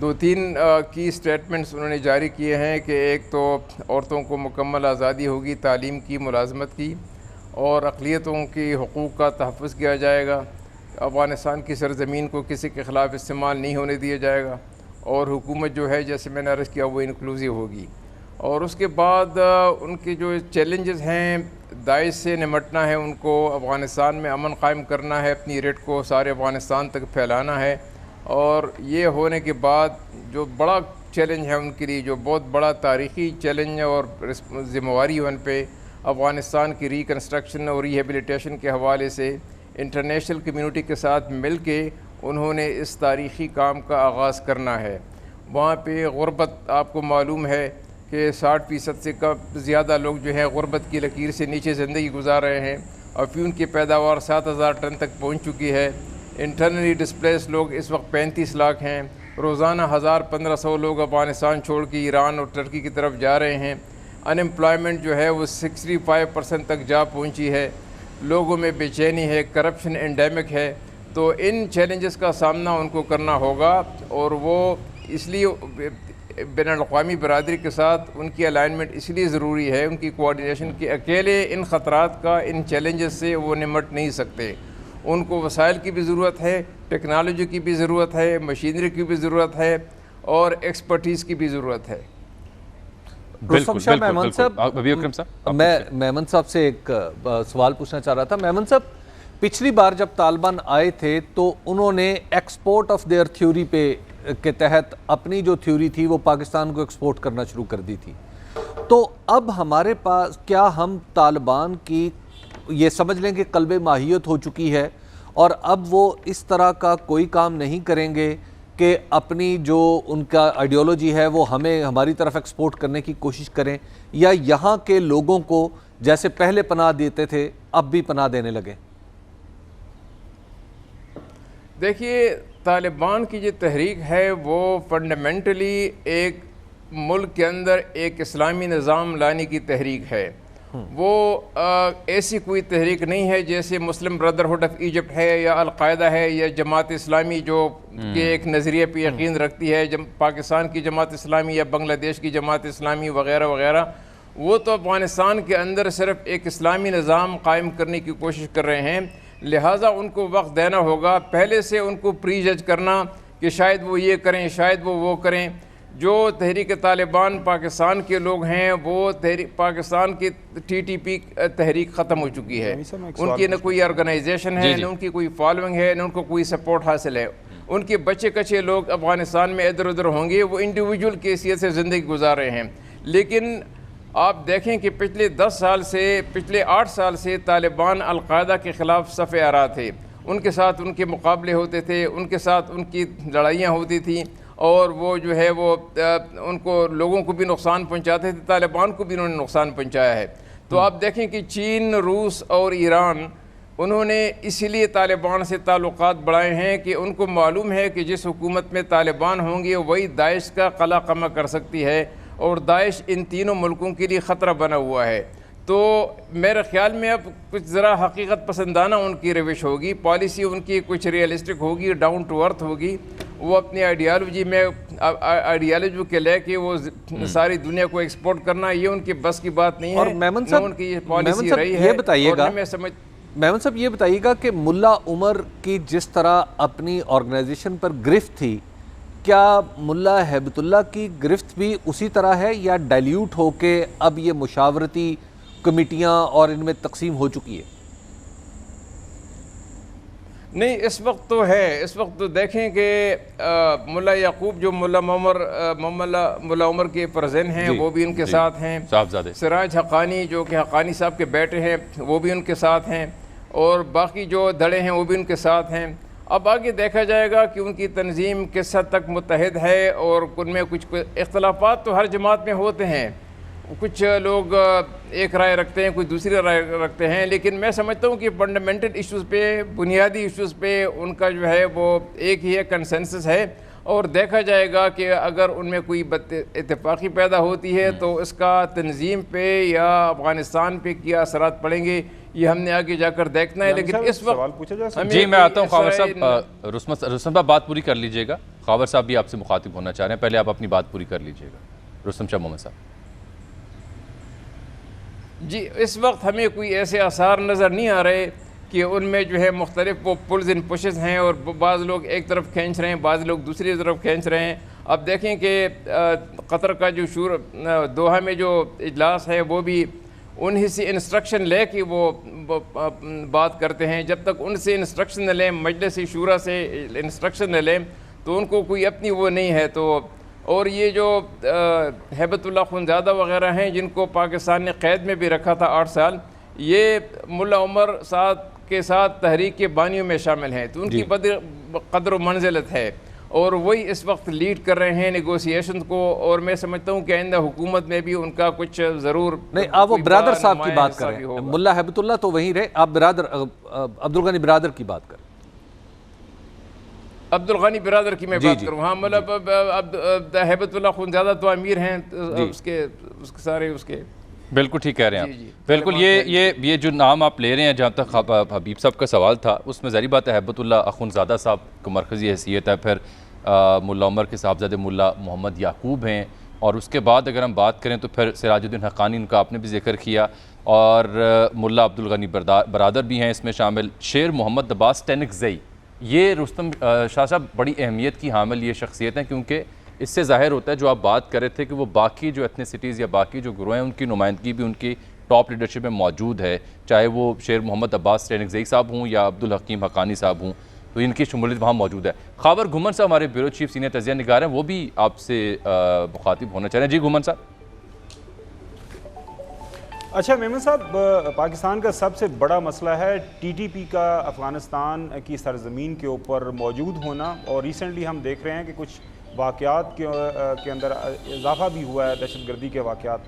2-3 کی اسٹیٹمنٹس انہوں نے جاری کیے ہیں کہ ایک تو عورتوں کو مکمل آزادی ہوگی تعلیم کی، ملازمت کی، اور اقلیتوں کی حقوق کا تحفظ کیا جائے گا، افغانستان کی سرزمین کو کسی کے خلاف استعمال نہیں ہونے دیا جائے گا، اور حکومت جو ہے جیسے میں نے عرض کیا وہ انکلوزیو ہوگی۔ اور اس کے بعد ان کے جو چیلنجز ہیں، داعش سے نمٹنا ہے، ان کو افغانستان میں امن قائم کرنا ہے، اپنی ریٹ کو سارے افغانستان تک پھیلانا ہے، اور یہ ہونے کے بعد جو بڑا چیلنج ہے ان کے لیے، جو بہت بڑا تاریخی چیلنج اور ذمہ واری ہے ان پہ، افغانستان کی ریکنسٹرکشن اور ریہیبلیٹیشن کے حوالے سے انٹرنیشنل کمیونٹی کے ساتھ مل کے انہوں نے اس تاریخی کام کا آغاز کرنا ہے۔ وہاں پہ غربت آپ کو معلوم ہے کہ 60% سے زیادہ لوگ جو ہیں غربت کی لکیر سے نیچے زندگی گزار رہے ہیں، افیون کی پیداوار 7000 ٹن تک پہنچ چکی ہے، انٹرنلی ڈسپلیس لوگ اس وقت 35 لاکھ ہیں، روزانہ 1500 لوگ افغانستان چھوڑ کے ایران اور ترکی کی طرف جا رہے ہیں، ان امپلائمنٹ جو ہے وہ 65% تک جا پہنچی ہے، لوگوں میں بے چینی ہے، کرپشن انڈیمک ہے۔ تو ان چیلنجز کا سامنا ان کو کرنا ہوگا، اور وہ اس لیے بین الاقوامی برادری کے ساتھ ان کی الائنمنٹ اس لیے ضروری ہے، ان کی کوآرڈینیشن، کہ اکیلے ان خطرات کا، ان چیلنجز سے وہ نمٹ نہیں سکتے۔ ان کو وسائل کی بھی ضرورت ہے، ٹیکنالوجی کی بھی ضرورت ہے، مشینری کی بھی ضرورت ہے، اور ایکسپرٹیز کی بھی ضرورت ہے۔ رستم شاہ میمن صاحب، میں میمن صاحب سے ایک سوال پوچھنا چاہ رہا تھا۔ میمن صاحب، پچھلی بار جب طالبان آئے تھے تو انہوں نے ایکسپورٹ آف دیئر تھیوری کے تحت اپنی جو تھیوری تھی وہ پاکستان کو ایکسپورٹ کرنا شروع کر دی تھی۔ تو اب ہمارے پاس کیا ہم طالبان کی یہ سمجھ لیں کہ قلب ماہیت ہو چکی ہے، اور اب وہ اس طرح کا کوئی کام نہیں کریں گے کہ اپنی جو ان کا آئیڈیالوجی ہے وہ ہمیں ہماری طرف ایکسپورٹ کرنے کی کوشش کریں، یا یہاں کے لوگوں کو جیسے پہلے پناہ دیتے تھے اب بھی پناہ دینے لگے؟ دیکھیے، طالبان کی جو تحریک ہے وہ فنڈامنٹلی ایک ملک کے اندر ایک اسلامی نظام لانے کی تحریک ہے۔ وہ ایسی کوئی تحریک نہیں ہے جیسے مسلم برادرہڈ آف ایجپٹ ہے، یا القاعدہ ہے، یا جماعت اسلامی جو کہ ایک نظریے پہ یقین رکھتی ہے، پاکستان کی جماعت اسلامی یا بنگلہ دیش کی جماعت اسلامی وغیرہ وغیرہ۔ وہ تو افغانستان کے اندر صرف ایک اسلامی نظام قائم کرنے کی کوشش کر رہے ہیں، لہٰذا ان کو وقت دینا ہوگا، پہلے سے ان کو پری جج کرنا کہ شاید وہ یہ کریں، شاید وہ کریں۔ جو تحریک طالبان پاکستان کے لوگ ہیں، وہ پاکستان کی TTP تحریک ختم ہو چکی ہے، ان کی نہ کوئی آرگنائزیشن ہے، نہ ان کی کوئی فالوئنگ ہے، نہ ان کو کوئی سپورٹ حاصل ہے۔ ان کے بچے کچے لوگ افغانستان میں ادھر ادھر ہوں گے، وہ انڈیویجول کی حیثیت سے زندگی گزار رہے ہیں۔ لیکن آپ دیکھیں کہ پچھلے 8 سال سے طالبان القاعدہ کے خلاف صف آرا تھے، ان کے ساتھ ان کے مقابلے ہوتے تھے، ان کے ساتھ ان کی لڑائیاں ہوتی تھیں، اور وہ جو ہے وہ ان کو لوگوں کو بھی نقصان پہنچاتے تھے، طالبان کو بھی انہوں نے نقصان پہنچایا ہے۔ تو آپ دیکھیں کہ چین، روس اور ایران، انہوں نے اسی لیے طالبان سے تعلقات بڑھائے ہیں کہ ان کو معلوم ہے کہ جس حکومت میں طالبان ہوں گے وہی داعش کا قلع قمع کر سکتی ہے، اور داعش ان تینوں ملکوں کے لیے خطرہ بنا ہوا ہے۔ تو میرے خیال میں اب کچھ ذرا حقیقت پسندانہ ان کی روش ہوگی، پالیسی ان کی کچھ ریئلسٹک ہوگی، ڈاؤن ٹو ارتھ ہوگی۔ وہ اپنی آئیڈیالوجی کے لے کے وہ ساری دنیا کو ایکسپورٹ کرنا، یہ ان کی بس کی بات نہیں ہے، اور میمن صاحب، ان کی یہ پالیسی رہی ہے۔ میمن صاحب یہ بتائیے گا کہ ملا عمر کی جس طرح اپنی آرگنائزیشن پر گرفت تھی، کیا ملا ہیبت اللہ کی گرفت بھی اسی طرح ہے، یا ڈائلیوٹ ہو کے اب یہ مشاورتی کمیٹیاں اور ان میں تقسیم ہو چکی ہے؟ نہیں، اس وقت تو ہے، اس وقت تو دیکھیں کہ ملا یعقوب جو ملا عمر کے پرزین ہیں وہ بھی ان کے ساتھ ہیں، سراج حقانی جو کہ حقانی صاحب کے بیٹے ہیں وہ بھی ان کے ساتھ ہیں، اور باقی جو دھڑے ہیں وہ بھی ان کے ساتھ ہیں۔ اب آگے دیکھا جائے گا کہ ان کی تنظیم کس حد تک متحد ہے، اور ان میں کچھ اختلافات تو ہر جماعت میں ہوتے ہیں، کچھ لوگ ایک رائے رکھتے ہیں، کچھ دوسری رائے رکھتے ہیں، لیکن میں سمجھتا ہوں کہ فنڈامنٹل ایشوز پہ، بنیادی ایشوز پہ ان کا جو ہے وہ ایک ہی ہے، کنسنسس ہے، اور دیکھا جائے گا کہ اگر ان میں کوئی اتفاقی پیدا ہوتی ہے تو اس کا تنظیم پہ یا افغانستان پہ کیا اثرات پڑیں گے یہ ہم نے آگے جا کر دیکھنا ہے۔ لیکن اس وقت جی میں آتا ہوں خواجہ صاحب، رستم صاحب بات پوری کر لیجئے گا۔ خاور صاحب بھی آپ سے مخاطب ہونا چاہ رہے ہیں، پہلے آپ اپنی بات پوری کر لیجئے گا۔ رستم شاہ محمد صاحب۔ جی، اس وقت ہمیں کوئی ایسے آثار نظر نہیں آ رہے کہ ان میں جو ہے مختلف وہ پلز ان پشز ہیں، اور بعض لوگ ایک طرف کھینچ رہے ہیں، بعض لوگ دوسری طرف کھینچ رہے ہیں۔ اب دیکھیں کہ قطر کا جو دوحہ میں جو اجلاس ہے وہ بھی انہی سے انسٹرکشن لے کے وہ بات کرتے ہیں۔ جب تک ان سے انسٹرکشن نہ لیں، مجلس شورا سے انسٹرکشن نہ لیں، تو ان کو کوئی اپنی وہ نہیں ہے۔ تو اور یہ جو ہیبت اللہ خونزادہ وغیرہ ہیں جن کو پاکستان نے قید میں بھی رکھا تھا 8 سال، یہ ملا عمر صاحب کے ساتھ تحریک کے بانیوں میں شامل ہیں، تو ان کی قدر و منزلت ہے، اور وہی اس وقت لیڈ کر رہے ہیں نیگوسیشن کو، اور میں سمجھتا ہوں کہ آئندہ حکومت میں بھی ان کا کچھ ضرور نہیں، آپ وہ برادر صاحب کی بات کریں، ملا ہیبت اللہ تو وہیں رہے، آپ برادر عبدالغنی برادر کی بات کریں۔ عبدالغنی برادر کی میں بات کروں، ہاں مطلب ہیبت اللہ خونزادہ تو امیر ہیں اس کے سارے اس کے بالکل ٹھیک کہہ رہے ہیں آپ، بالکل یہ جو نام آپ لے رہے ہیں، جہاں تک حبیب صاحب کا سوال تھا اس میں ظاہری بات ہے ہیبت اللہ اخونزادہ صاحب کو مرکزی حیثیت ہے، پھر ملا عمر کے صاحبزادے ملا محمد یعقوب ہیں، اور اس کے بعد اگر ہم بات کریں تو پھر سراج الدین حقانی، ان کا آپ نے بھی ذکر کیا، اور ملا عبدالغنی برادر بھی ہیں اس میں شامل، شیر محمد عباس ٹینکزئی۔ یہ رستم شاہ صاحب بڑی اہمیت کی حامل یہ شخصیت ہیں، کیونکہ اس سے ظاہر ہوتا ہے جو آپ بات کر رہے تھے کہ وہ باقی جو ایتھنیسٹیز یا باقی جو گروہ ہیں ان کی نمائندگی بھی ان کی ٹاپ لیڈرشپ میں موجود ہے، چاہے وہ شیر محمد عباس ٹینکزئی صاحب ہوں یا عبدالحکیم حقانی صاحب ہوں، تو ان کی شمولیت وہاں موجود ہے۔ خاور گھمن صاحب ہمارے بیورو چیف سینئر تجزیہ نگار ہیں، وہ بھی آپ سے مخاطب ہونا چاہ رہے ہیں۔ جی گھمن صاحب۔ اچھا میمن صاحب، پاکستان کا سب سے بڑا مسئلہ ہے ٹی ٹی پی کا افغانستان کی سرزمین کے اوپر موجود ہونا، اور ریسنٹلی ہم دیکھ رہے ہیں کہ کچھ واقعات کے اندر اضافہ بھی ہوا ہے، دہشت گردی کے واقعات۔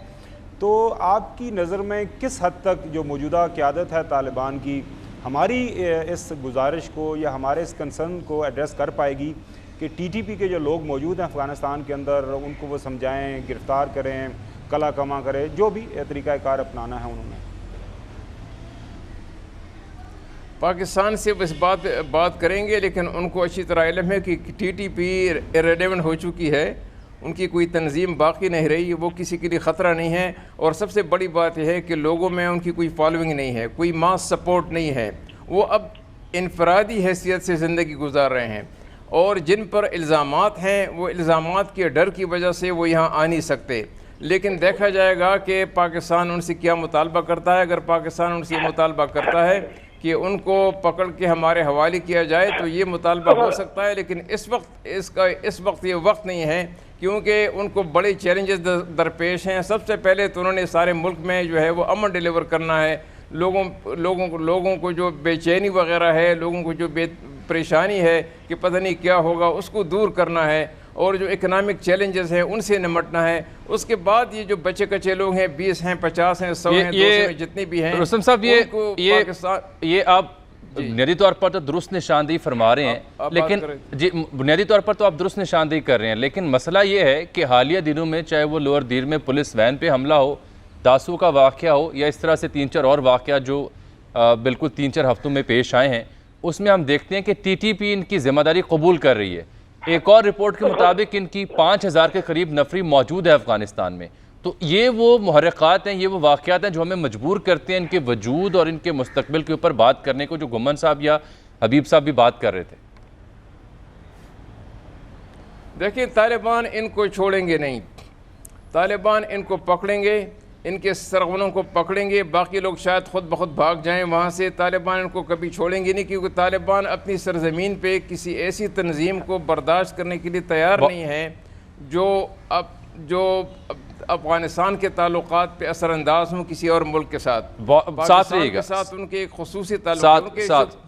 تو آپ کی نظر میں کس حد تک جو موجودہ قیادت ہے طالبان کی ہماری اس گزارش کو یا ہمارے اس کنسرن کو ایڈریس کر پائے گی کہ ٹی ٹی پی کے جو لوگ موجود ہیں افغانستان کے اندر ان کو وہ سمجھائیں، گرفتار کریں، کلا کما کرے، جو بھی طریقہ کار اپنانا ہے انہوں نے؟ پاکستان سے اس بات کریں گے، لیکن ان کو اچھی طرح علم ہے کہ ٹی ٹی پی ریلیونٹ ہو چکی ہے، ان کی کوئی تنظیم باقی نہیں رہی، وہ کسی کے لیے خطرہ نہیں ہے، اور سب سے بڑی بات یہ ہے کہ لوگوں میں ان کی کوئی فالوئنگ نہیں ہے، کوئی ماس سپورٹ نہیں ہے، وہ اب انفرادی حیثیت سے زندگی گزار رہے ہیں، اور جن پر الزامات ہیں وہ الزامات کے ڈر کی وجہ سے وہ یہاں آ نہیں سکتے۔ لیکن دیکھا جائے گا کہ پاکستان ان سے کیا مطالبہ کرتا ہے۔ اگر پاکستان ان سے مطالبہ کرتا ہے کہ ان کو پکڑ کے ہمارے حوالے کیا جائے تو یہ مطالبہ ہو سکتا ہے، لیکن اس وقت یہ وقت نہیں ہے، کیونکہ ان کو بڑے چیلنجز درپیش ہیں۔ سب سے پہلے تو انہوں نے سارے ملک میں جو ہے وہ امن ڈیلیور کرنا ہے، لوگوں کو جو بے چینی وغیرہ ہے، لوگوں کو جو پریشانی ہے کہ پتہ نہیں کیا ہوگا، اس کو دور کرنا ہے، اور جو اکنامک چیلنجز ہیں ان سے نمٹنا ہے۔ اس کے بعد یہ جو بچے کچے لوگ ہیں، 20 ہیں، 50 ہیں، 100 ہیں، 200 ہیں، جتنے بھی ہیں، رستم صاحب یہ آپ بنیادی طور پر تو درست نشاندہی فرما رہے ہیں، لیکن جی بنیادی طور پر تو آپ درست نشاندہی کر رہے ہیں، لیکن مسئلہ یہ ہے کہ حالیہ دنوں میں چاہے وہ لوور دیر میں پولیس وین پہ حملہ ہو، داسو کا واقعہ ہو، یا اس طرح سے 3-4 اور واقعہ جو بالکل 3-4 ہفتوں میں پیش آئے ہیں، اس میں ہم دیکھتے ہیں کہ ٹی ٹی پی ان کی ذمہ داری قبول کر رہی ہے۔ ایک اور رپورٹ کے مطابق ان کی 5000 کے قریب نفری موجود ہے افغانستان میں۔ تو یہ وہ محرکات ہیں، یہ وہ واقعات ہیں جو ہمیں مجبور کرتے ہیں ان کے وجود اور ان کے مستقبل کے اوپر بات کرنے کو، جو گھمن صاحب یا حبیب صاحب بھی بات کر رہے تھے۔ دیکھیں، طالبان ان کو چھوڑیں گے نہیں، طالبان ان کو پکڑیں گے، ان کے سرغنوں کو پکڑیں گے، باقی لوگ شاید خود بخود بھاگ جائیں وہاں سے، طالبان ان کو کبھی چھوڑیں گے نہیں، کیونکہ طالبان اپنی سرزمین پہ کسی ایسی تنظیم کو برداشت کرنے کے لیے تیار نہیں ہے جو افغانستان کے تعلقات پہ اثر انداز ہوں کسی اور ملک کے ساتھ۔ پاکستان کے ساتھ ان کے ایک خصوصی تعلق،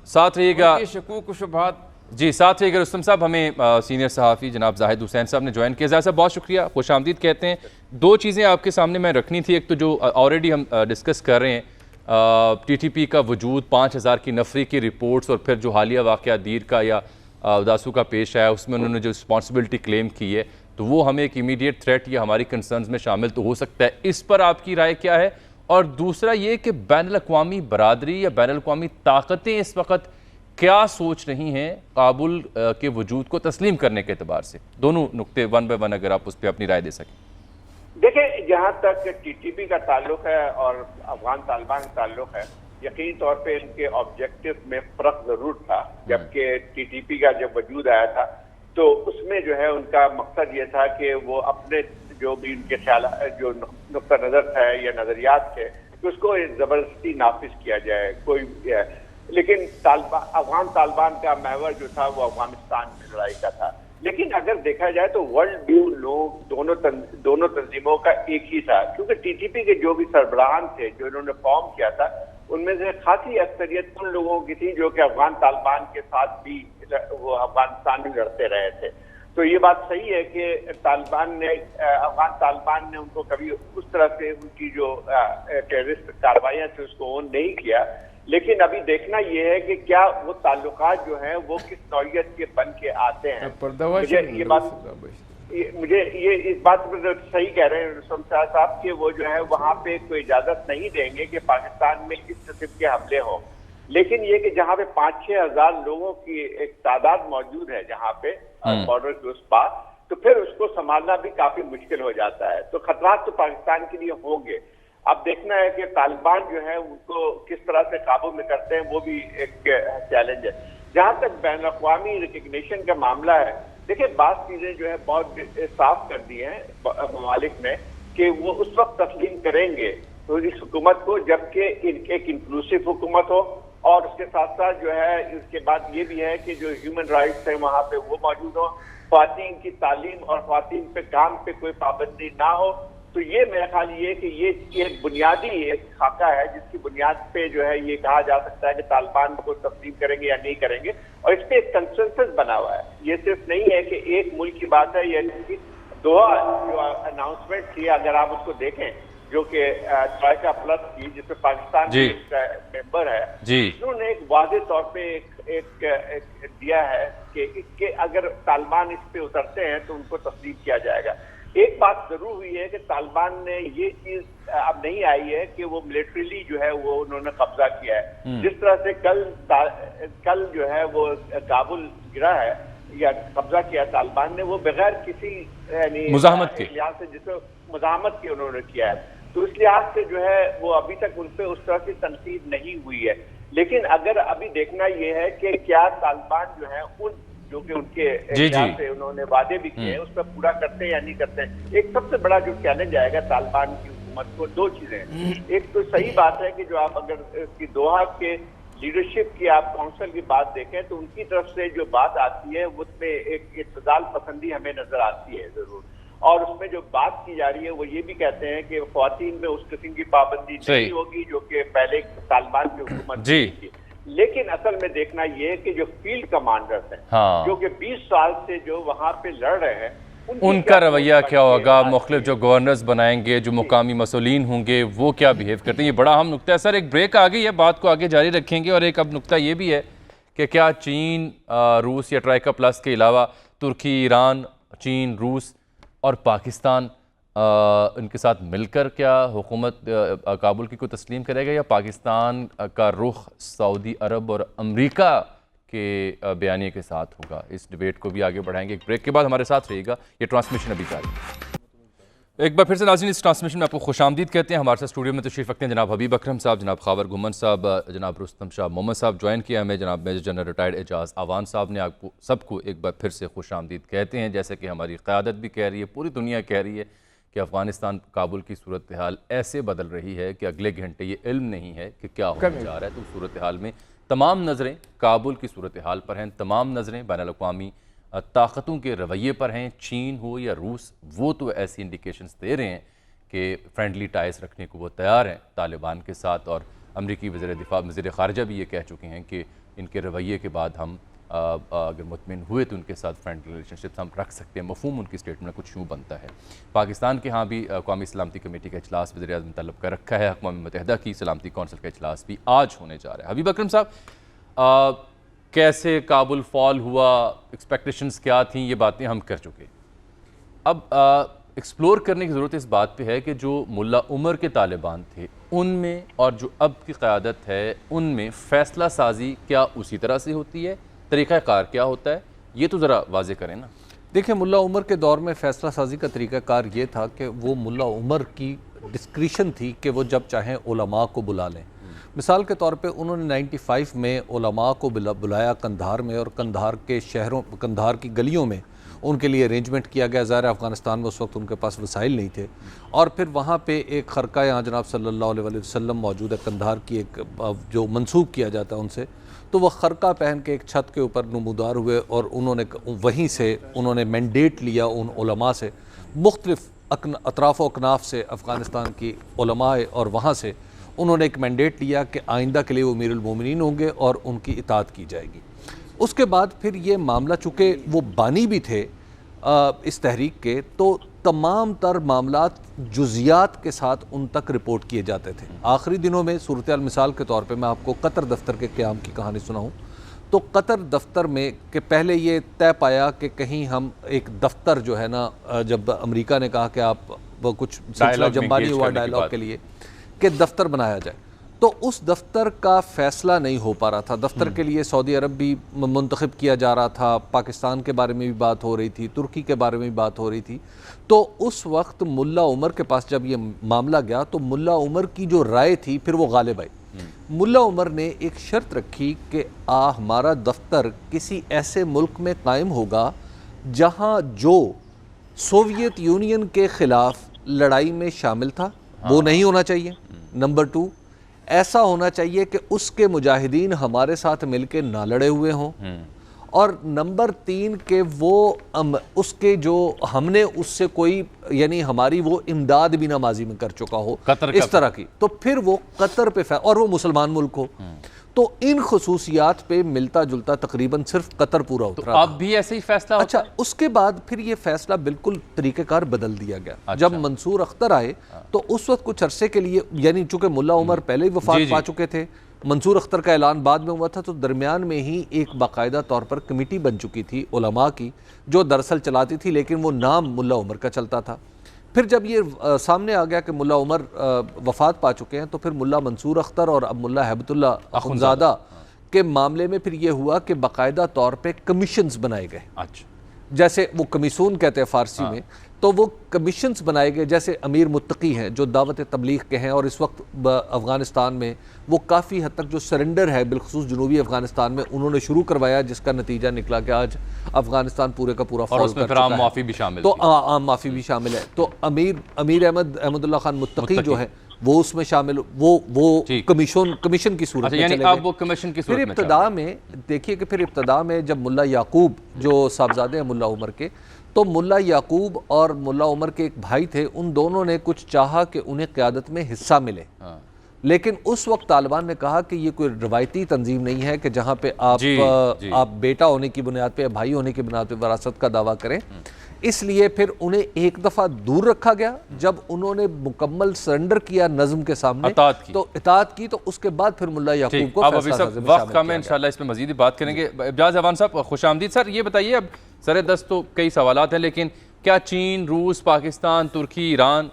ساتھ رہیے گا، شکوک و شبہات۔ جی ساتھ رہیے گا رستم صاحب۔ ہمیں سینئر صحافی جناب زاہد حسین صاحب نے جوائن کیا۔ زاہد صاحب بہت شکریہ، خوش آمدید کہتے ہیں۔ 2 چیزیں آپ کے سامنے میں رکھنی تھی، ایک تو جو آلریڈی ہم ڈسکس کر رہے ہیں، ٹی ٹی پی کا وجود، 5000 کی نفری کی رپورٹس، اور پھر جو حالیہ واقعہ دیر کا یا داسو کا پیش آیا، اس میں انہوں نے جو رسپانسبلٹی کلیم کی ہے، تو وہ ہمیں ایک امیڈیٹ تھریٹ یا ہماری کنسرنز میں شامل تو ہو سکتا ہے۔ اس پر آپ کی رائے کیا ہے؟ اور دوسرا یہ کہ بین الاقوامی برادری یا بین الاقوامی طاقتیں اس وقت کیا سوچ رہی ہیں کابل کے وجود کو تسلیم کرنے کے اعتبار سے؟ دونوں نقطے ون بائی ون اگر آپ اس پہ اپنی رائے دے سکیں۔ دیکھیں، جہاں تک ٹی ٹی پی کا تعلق ہے اور افغان طالبان کا تعلق ہے، یقینی طور پہ ان کے آبجیکٹو میں فرق ضرور تھا۔ جبکہ ٹی ٹی پی کا جب وجود آیا تھا تو اس میں جو ہے ان کا مقصد یہ تھا کہ وہ اپنے جو بھی ان کے خیالات، جو نقطہ نظر ہے یا نظریات تھے، اس کو زبردستی نافذ کیا جائے کوئی۔ لیکن افغان طالبان کا محور جو تھا وہ افغانستان میں لڑائی کا تھا۔ لیکن اگر دیکھا جائے تو ورلڈ ویو لوگ دونوں تنظیموں کا ایک ہی تھا، کیونکہ ٹی ٹی پی کے جو بھی سربراہان تھے جو انہوں نے فارم کیا تھا، ان میں سے خاصی اکثریت ان لوگوں کی تھی جو کہ افغان طالبان کے ساتھ بھی وہ افغانستان میں لڑتے رہے تھے۔ تو یہ بات صحیح ہے کہ افغان طالبان نے ان کو کبھی اس طرح سے ان کی جو ٹیررسٹ کارروائیاں تھیں اس کو اون نہیں کیا۔ لیکن ابھی دیکھنا یہ ہے کہ کیا وہ تعلقات جو ہیں وہ کس نوعیت کے بن کے آتے ہیں۔ مجھے یہ اس بات پر صحیح کہہ رہے ہیں رسول صاحب کہ وہ جو ہے وہاں پہ کوئی اجازت نہیں دیں گے کہ پاکستان میں اس قسم کے حملے ہوں، لیکن یہ کہ جہاں پہ 5-6 ہزار لوگوں کی ایک تعداد موجود ہے جہاں پہ بارڈر کے اس پار، تو پھر اس کو سنبھالنا بھی کافی مشکل ہو جاتا ہے۔ تو خطرات تو پاکستان کے لیے ہوں گے۔ اب دیکھنا ہے کہ طالبان جو ہے ان کو کس طرح سے قابو میں کرتے ہیں، وہ بھی ایک چیلنج ہے۔ جہاں تک بین الاقوامی ریکگنیشن کا معاملہ ہے، دیکھیں بعض چیزیں جو ہے بہت صاف کر دی ہیں ممالک میں کہ وہ اس وقت تسلیم کریں گے تو اس حکومت کو جبکہ ایک انکلوسیو حکومت ہو، اور اس کے ساتھ ساتھ جو ہے اس کے بعد یہ بھی ہے کہ جو ہیومن رائٹس ہیں وہاں پہ وہ موجود ہوں، خواتین کی تعلیم اور خواتین پہ کام پہ کوئی پابندی نہ ہو۔ تو یہ میرا خیال یہ کہ یہ ایک بنیادی ایک خاکہ ہے جس کی بنیاد پہ جو ہے یہ کہا جا سکتا ہے کہ طالبان کو تسلیم کریں گے یا نہیں کریں گے، اور اس پہ ایک کنسنسس بنا ہوا ہے۔ یہ صرف نہیں ہے کہ ایک ملک کی بات ہے، یہ دوحہ جو اناؤنسمنٹ تھی اگر آپ اس کو دیکھیں جو کہ ٹرائیکا پلس کی، جس میں پاکستان کا ممبر ہے، انہوں نے ایک واضح طور پہ ایک دیا ہے کہ اگر طالبان اس پہ اترتے ہیں تو ان کو تسلیم کیا جائے گا۔ ایک بات ضرور ہوئی ہے کہ طالبان نے یہ چیز اب نہیں آئی ہے کہ وہ ملٹریلی جو ہے وہ انہوں نے قبضہ کیا ہے، جس طرح سے کل جو ہے وہ کابل گرا ہے یا قبضہ کیا طالبان نے، وہ بغیر کسی مزاحمت کے لحاظ سے جس میں مزاحمت کی انہوں نے کیا ہے، تو اس لحاظ سے جو ہے وہ ابھی تک ان پہ اس طرح کی تنقید نہیں ہوئی ہے۔ لیکن اگر ابھی دیکھنا یہ ہے کہ کیا طالبان جو ہے ان جو کہ ان کے احتیاط سے انہوں نے وعدے بھی کیے ہیں اس پہ پورا کرتے ہیں یا نہیں کرتے ہیں۔ ایک سب سے بڑا جو چیلنج آئے گا طالبان کی حکومت کو، دو چیزیں ہیں۔ ایک تو صحیح بات ہے کہ جو آپ اگر اس کی دوحہ کے لیڈرشپ کی آپ کونسل کی بات دیکھیں تو ان کی طرف سے جو بات آتی ہے اس میں ایک اعتدال پسندی ہمیں نظر آتی ہے ضرور، اور اس میں جو بات کی جا رہی ہے وہ یہ بھی کہتے ہیں کہ خواتین میں اس قسم کی پابندی نہیں ہوگی جو کہ پہلے طالبان کی حکومت تھی۔ لیکن اصل میں دیکھنا یہ ہے کہ جو فیلڈ کمانڈرز ہیں جو کہ 20 سال سے جو وہاں پہ لڑ رہے ہیں ان کا رویہ کیا ہوگا، مختلف جو گورنرز بنائیں گے، جو مقامی مسئولین ہوں گے وہ کیا بیہیو کرتے ہیں، یہ بڑا اہم نقطہ ہے۔ سر ایک بریک آ گئی ہے، بات کو آگے جاری رکھیں گے، اور ایک اب نقطہ یہ بھی ہے کہ کیا چین، روس یا ٹرائیکا پلس کے علاوہ ترکی، ایران، چین، روس اور پاکستان ان کے ساتھ مل کر کیا حکومت کابل کی کو تسلیم کرے گا، یا پاکستان کا رخ سعودی عرب اور امریکہ کے بیانیے کے ساتھ ہوگا؟ اس ڈیبیٹ کو بھی آگے بڑھائیں گے ایک بریک کے بعد۔ ہمارے ساتھ رہیے گا، یہ ٹرانسمیشن ابھی جاری ہے۔ ایک بار پھر سے ناظرین اس ٹرانسمیشن میں آپ کو خوش آمدید کہتے ہیں۔ ہمارے ساتھ اسٹوڈیو میں تشریف رکھتے ہیں جناب حبیب اکرم صاحب، جناب خاور گھمن صاحب، جناب رستم شاہ محمد صاحب جوائن کیا ہمیں، جناب میجر جنرل ریٹائرڈ اعجاز آوان صاحب نے۔ آپ کو سب کو ایک بار پھر سے خوش آمدید کہتے ہیں۔ جیسے کہ ہماری قیادت بھی کہہ رہی ہے، پوری دنیا کہہ رہی ہے کہ افغانستان کابل کی صورتحال ایسے بدل رہی ہے کہ اگلے گھنٹے یہ علم نہیں ہے کہ کیا ہونے جا رہا ہے۔ تو صورتحال میں تمام نظریں کابل کی صورتحال پر ہیں، تمام نظریں بین الاقوامی طاقتوں کے رویے پر ہیں، چین ہو یا روس، وہ تو ایسی انڈیکیشنز دے رہے ہیں کہ فرینڈلی ٹائز رکھنے کو وہ تیار ہیں طالبان کے ساتھ، اور امریکی وزیر خارجہ بھی یہ کہہ چکے ہیں کہ ان کے رویے کے بعد ہم اگر مطمئن ہوئے تو ان کے ساتھ فرینڈلی ریلیشنشپس ہم رکھ سکتے ہیں۔ مفہوم ان کی اسٹیٹمنٹ کچھ یوں بنتا ہے۔ پاکستان کے ہاں بھی قومی سلامتی کمیٹی کا اجلاس وزیر اعظم طلب کر رکھا ہے، اقوام متحدہ کی سلامتی کونسل کا اجلاس بھی آج ہونے جا رہا ہے۔ حبیب اکرم صاحب، کیسے کابل فال ہوا، ایکسپیکٹیشنز کیا تھیں، یہ باتیں ہم کر چکے۔ اب ایکسپلور کرنے کی ضرورت اس بات پہ ہے کہ جو ملا عمر کے طالبان تھے ان میں اور جو اب کی قیادت ہے ان میں فیصلہ سازی کیا اسی طرح سے ہوتی ہے؟ طریقہ کار کیا ہوتا ہے؟ یہ تو ذرا واضح کریں نا۔ دیکھیں ملا عمر کے دور میں فیصلہ سازی کا طریقہ کار یہ تھا کہ وہ ملا عمر کی ڈسکریشن تھی کہ وہ جب چاہیں علماء کو بلا لیں۔ مثال کے طور پہ انہوں نے 95 میں علماء کو بلایا قندھار میں، اور قندھار کے شہروں، قندھار کی گلیوں میں ان کے لیے ارینجمنٹ کیا گیا۔ ظاہر افغانستان میں اس وقت ان کے پاس وسائل نہیں تھے، اور پھر وہاں پہ ایک خرقہ یہاں جناب صلی اللہ علیہ وسلم موجود ہے قندھار کی، ایک جو منسوب کیا جاتا ہے ان سے، تو وہ خرقہ پہن کے ایک چھت کے اوپر نمودار ہوئے، اور انہوں نے وہیں سے انہوں نے مینڈیٹ لیا ان علماء سے، مختلف اطراف و اکناف سے افغانستان کی علماء، اور وہاں سے انہوں نے ایک مینڈیٹ لیا کہ آئندہ کے لیے وہ امیر المومنین ہوں گے اور ان کی اطاعت کی جائے گی۔ اس کے بعد پھر یہ معاملہ، چونکہ وہ بانی بھی تھے اس تحریک کے، تو تمام تر معاملات جزیات کے ساتھ ان تک رپورٹ کیے جاتے تھے۔ آخری دنوں میں صورتحال مثال کے طور پہ میں آپ کو قطر دفتر کے قیام کی کہانی سناؤں تو قطر دفتر میں کہ پہلے یہ طے پایا کہ کہیں ہم ایک دفتر جو ہے نا، جب امریکہ نے کہا کہ آپ وہ کچھ سلسلہ جمبانی ہوا ڈائلاگ کے لیے کہ دفتر بنایا جائے، تو اس دفتر کا فیصلہ نہیں ہو پا رہا تھا۔ دفتر کے لیے سعودی عرب بھی منتخب کیا جا رہا تھا، پاکستان کے بارے میں بھی بات ہو رہی تھی، ترکی کے بارے میں بھی بات ہو رہی تھی۔ تو اس وقت ملا عمر کے پاس جب یہ معاملہ گیا تو ملا عمر کی جو رائے تھی پھر وہ غالب آئی۔ ملا عمر نے ایک شرط رکھی کہ ہمارا دفتر کسی ایسے ملک میں قائم ہوگا جہاں جو سوویت یونین کے خلاف لڑائی میں شامل تھا، وہ نہیں ہونا چاہیے۔ نمبر 2، ایسا ہونا چاہیے کہ اس کے مجاہدین ہمارے ساتھ مل کے نہ لڑے ہوئے ہوں، اور نمبر 3 کہ وہ اس کے جو ہم نے اس سے کوئی یعنی ہماری وہ امداد بھی نہ ماضی میں کر چکا ہو اس طرح کی، تو پھر وہ قطر پہ اور وہ مسلمان ملک ہو۔ تو ان خصوصیات پہ ملتا جلتا تقریباً صرف قطر پورا اترا۔ اب بھی ایسے ہی فیصلہ ہوتا اچھا، اس کے بعد پھر یہ فیصلہ بالکل طریقہ کار بدل دیا گیا۔ جب منصور اختر آئے تو اس وقت کچھ عرصے کے لیے، یعنی چونکہ ملا عمر پہلے ہی وفات پا چکے تھے، منصور اختر کا اعلان بعد میں ہوا تھا، تو درمیان میں ہی ایک باقاعدہ طور پر کمیٹی بن چکی تھی علماء کی جو دراصل چلاتی تھی، لیکن وہ نام ملا عمر کا چلتا تھا۔ پھر جب یہ سامنے آ گیا کہ ملا عمر وفات پا چکے ہیں، تو پھر ملا منصور اختر اور اب ملا ہیبت اللہ اخنزادہ کے معاملے میں پھر یہ ہوا کہ باقاعدہ طور پہ کمیشنز بنائے گئے۔ اچھا، جیسے وہ کمیسون کہتے ہیں فارسی میں، تو وہ کمیشنز بنائے گئے، جیسے امیر متقی ہیں جو دعوت تبلیغ کے ہیں، اور اس وقت افغانستان میں وہ کافی حد تک جو سرنڈر ہے بالخصوص جنوبی افغانستان میں انہوں نے شروع کروایا، جس کا نتیجہ نکلا کہ آج افغانستان پورے کا پورا اور اس میں پھر عام معافی بھی شامل، تو عام معافی بھی شامل ہے۔ تو امیر احمد اللہ خان متقی جو ہے وہ اس میں شامل، وہ کمیشن کی صورت میں چلے اب وہ کمیشن کی صورت پھر میں ابتدا میں دیکھیے کہ پھر ابتدا میں جب ملا یعقوب جو صاحبزادے ہیں ملا عمر کے، تو ملا یعقوب اور ملا عمر کے ایک بھائی تھے، ان دونوں نے کچھ چاہا کہ انہیں قیادت میں حصہ ملے، لیکن اس وقت طالبان نے کہا کہ یہ کوئی روایتی تنظیم نہیں ہے کہ جہاں پہ آپ بیٹا ہونے کی بنیاد پہ، بھائی ہونے کی بنیاد پہ وراثت کا دعویٰ کریں۔ اس لیے پھر انہیں ایک دفعہ دور رکھا گیا، جب انہوں نے مکمل سرنڈر کیا نظم کے سامنے، تو اطاعت کی، تو اس کے بعد پھر ملا یعقوب کو فیصلہ سازی میں وقت کم ہے، انشاءاللہ اس پہ مزید بات کریں گے۔ اعجاز اعوان صاحب خوش آمدید۔ سر یہ بتائیے، اب سر دست تو کئی سوالات ہیں، لیکن کیا چین، روس، پاکستان، ترکی، ایران،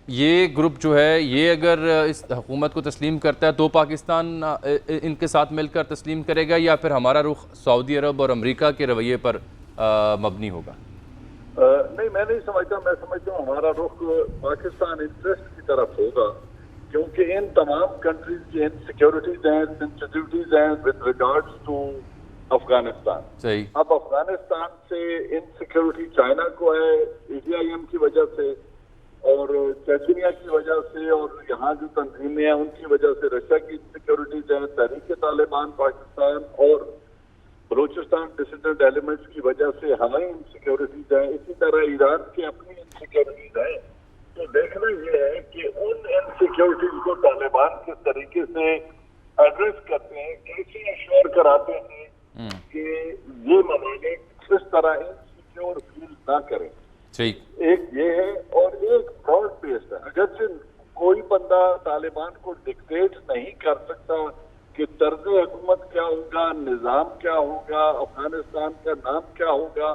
یہ گروپ جو ہے یہ اگر اس حکومت کو تسلیم کرتا ہے تو پاکستان ان کے ساتھ مل کر تسلیم کرے گا، یا پھر ہمارا رخ سعودی عرب اور امریکہ کے رویے پر مبنی ہوگا؟ نہیں، میں نہیں سمجھتا، میں سمجھتا ہوں ہمارا رخ پاکستان انٹرسٹ کی طرف ہوگا، کیونکہ ان تمام کنٹریز کی انسیکیورٹیز ہیں، سینسٹیوٹیز ہیں with regards to افغانستان۔ صحیح۔ اب افغانستان سے انسیکیورٹی چائنا کو ہے AIM کی وجہ سے، اور چیچنیا کی وجہ سے، اور یہاں جو تنظیمیں ہیں ان کی وجہ سے رشیا کی انسیکیورٹیز ہیں، تحریک طالبان پاکستان اور بلوچستان ڈسیڈنٹ ایلیمنٹس کی وجہ سے ہماری انسیکیورٹیز ہیں، اسی طرح ایران کی اپنی انسیکیورٹیز ہیں۔ تو دیکھنا یہ ہے کہ ان انسیکیورٹیز کو طالبان کس طریقے سے ایڈریس کرتے ہیں، کیسے ایشور کراتے ہیں کہ یہ ممالک اس طرح انسیکیور فیل نہ کریں۔ ایک یہ ہے، اور ایک براڈ بیسڈ ہے، اگرچہ کوئی بندہ طالبان کو ڈکٹیٹ نہیں کر سکتا کہ طرز حکومت کیا ہوگا، نظام کیا ہوگا، افغانستان کا نام کیا ہوگا،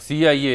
CIA,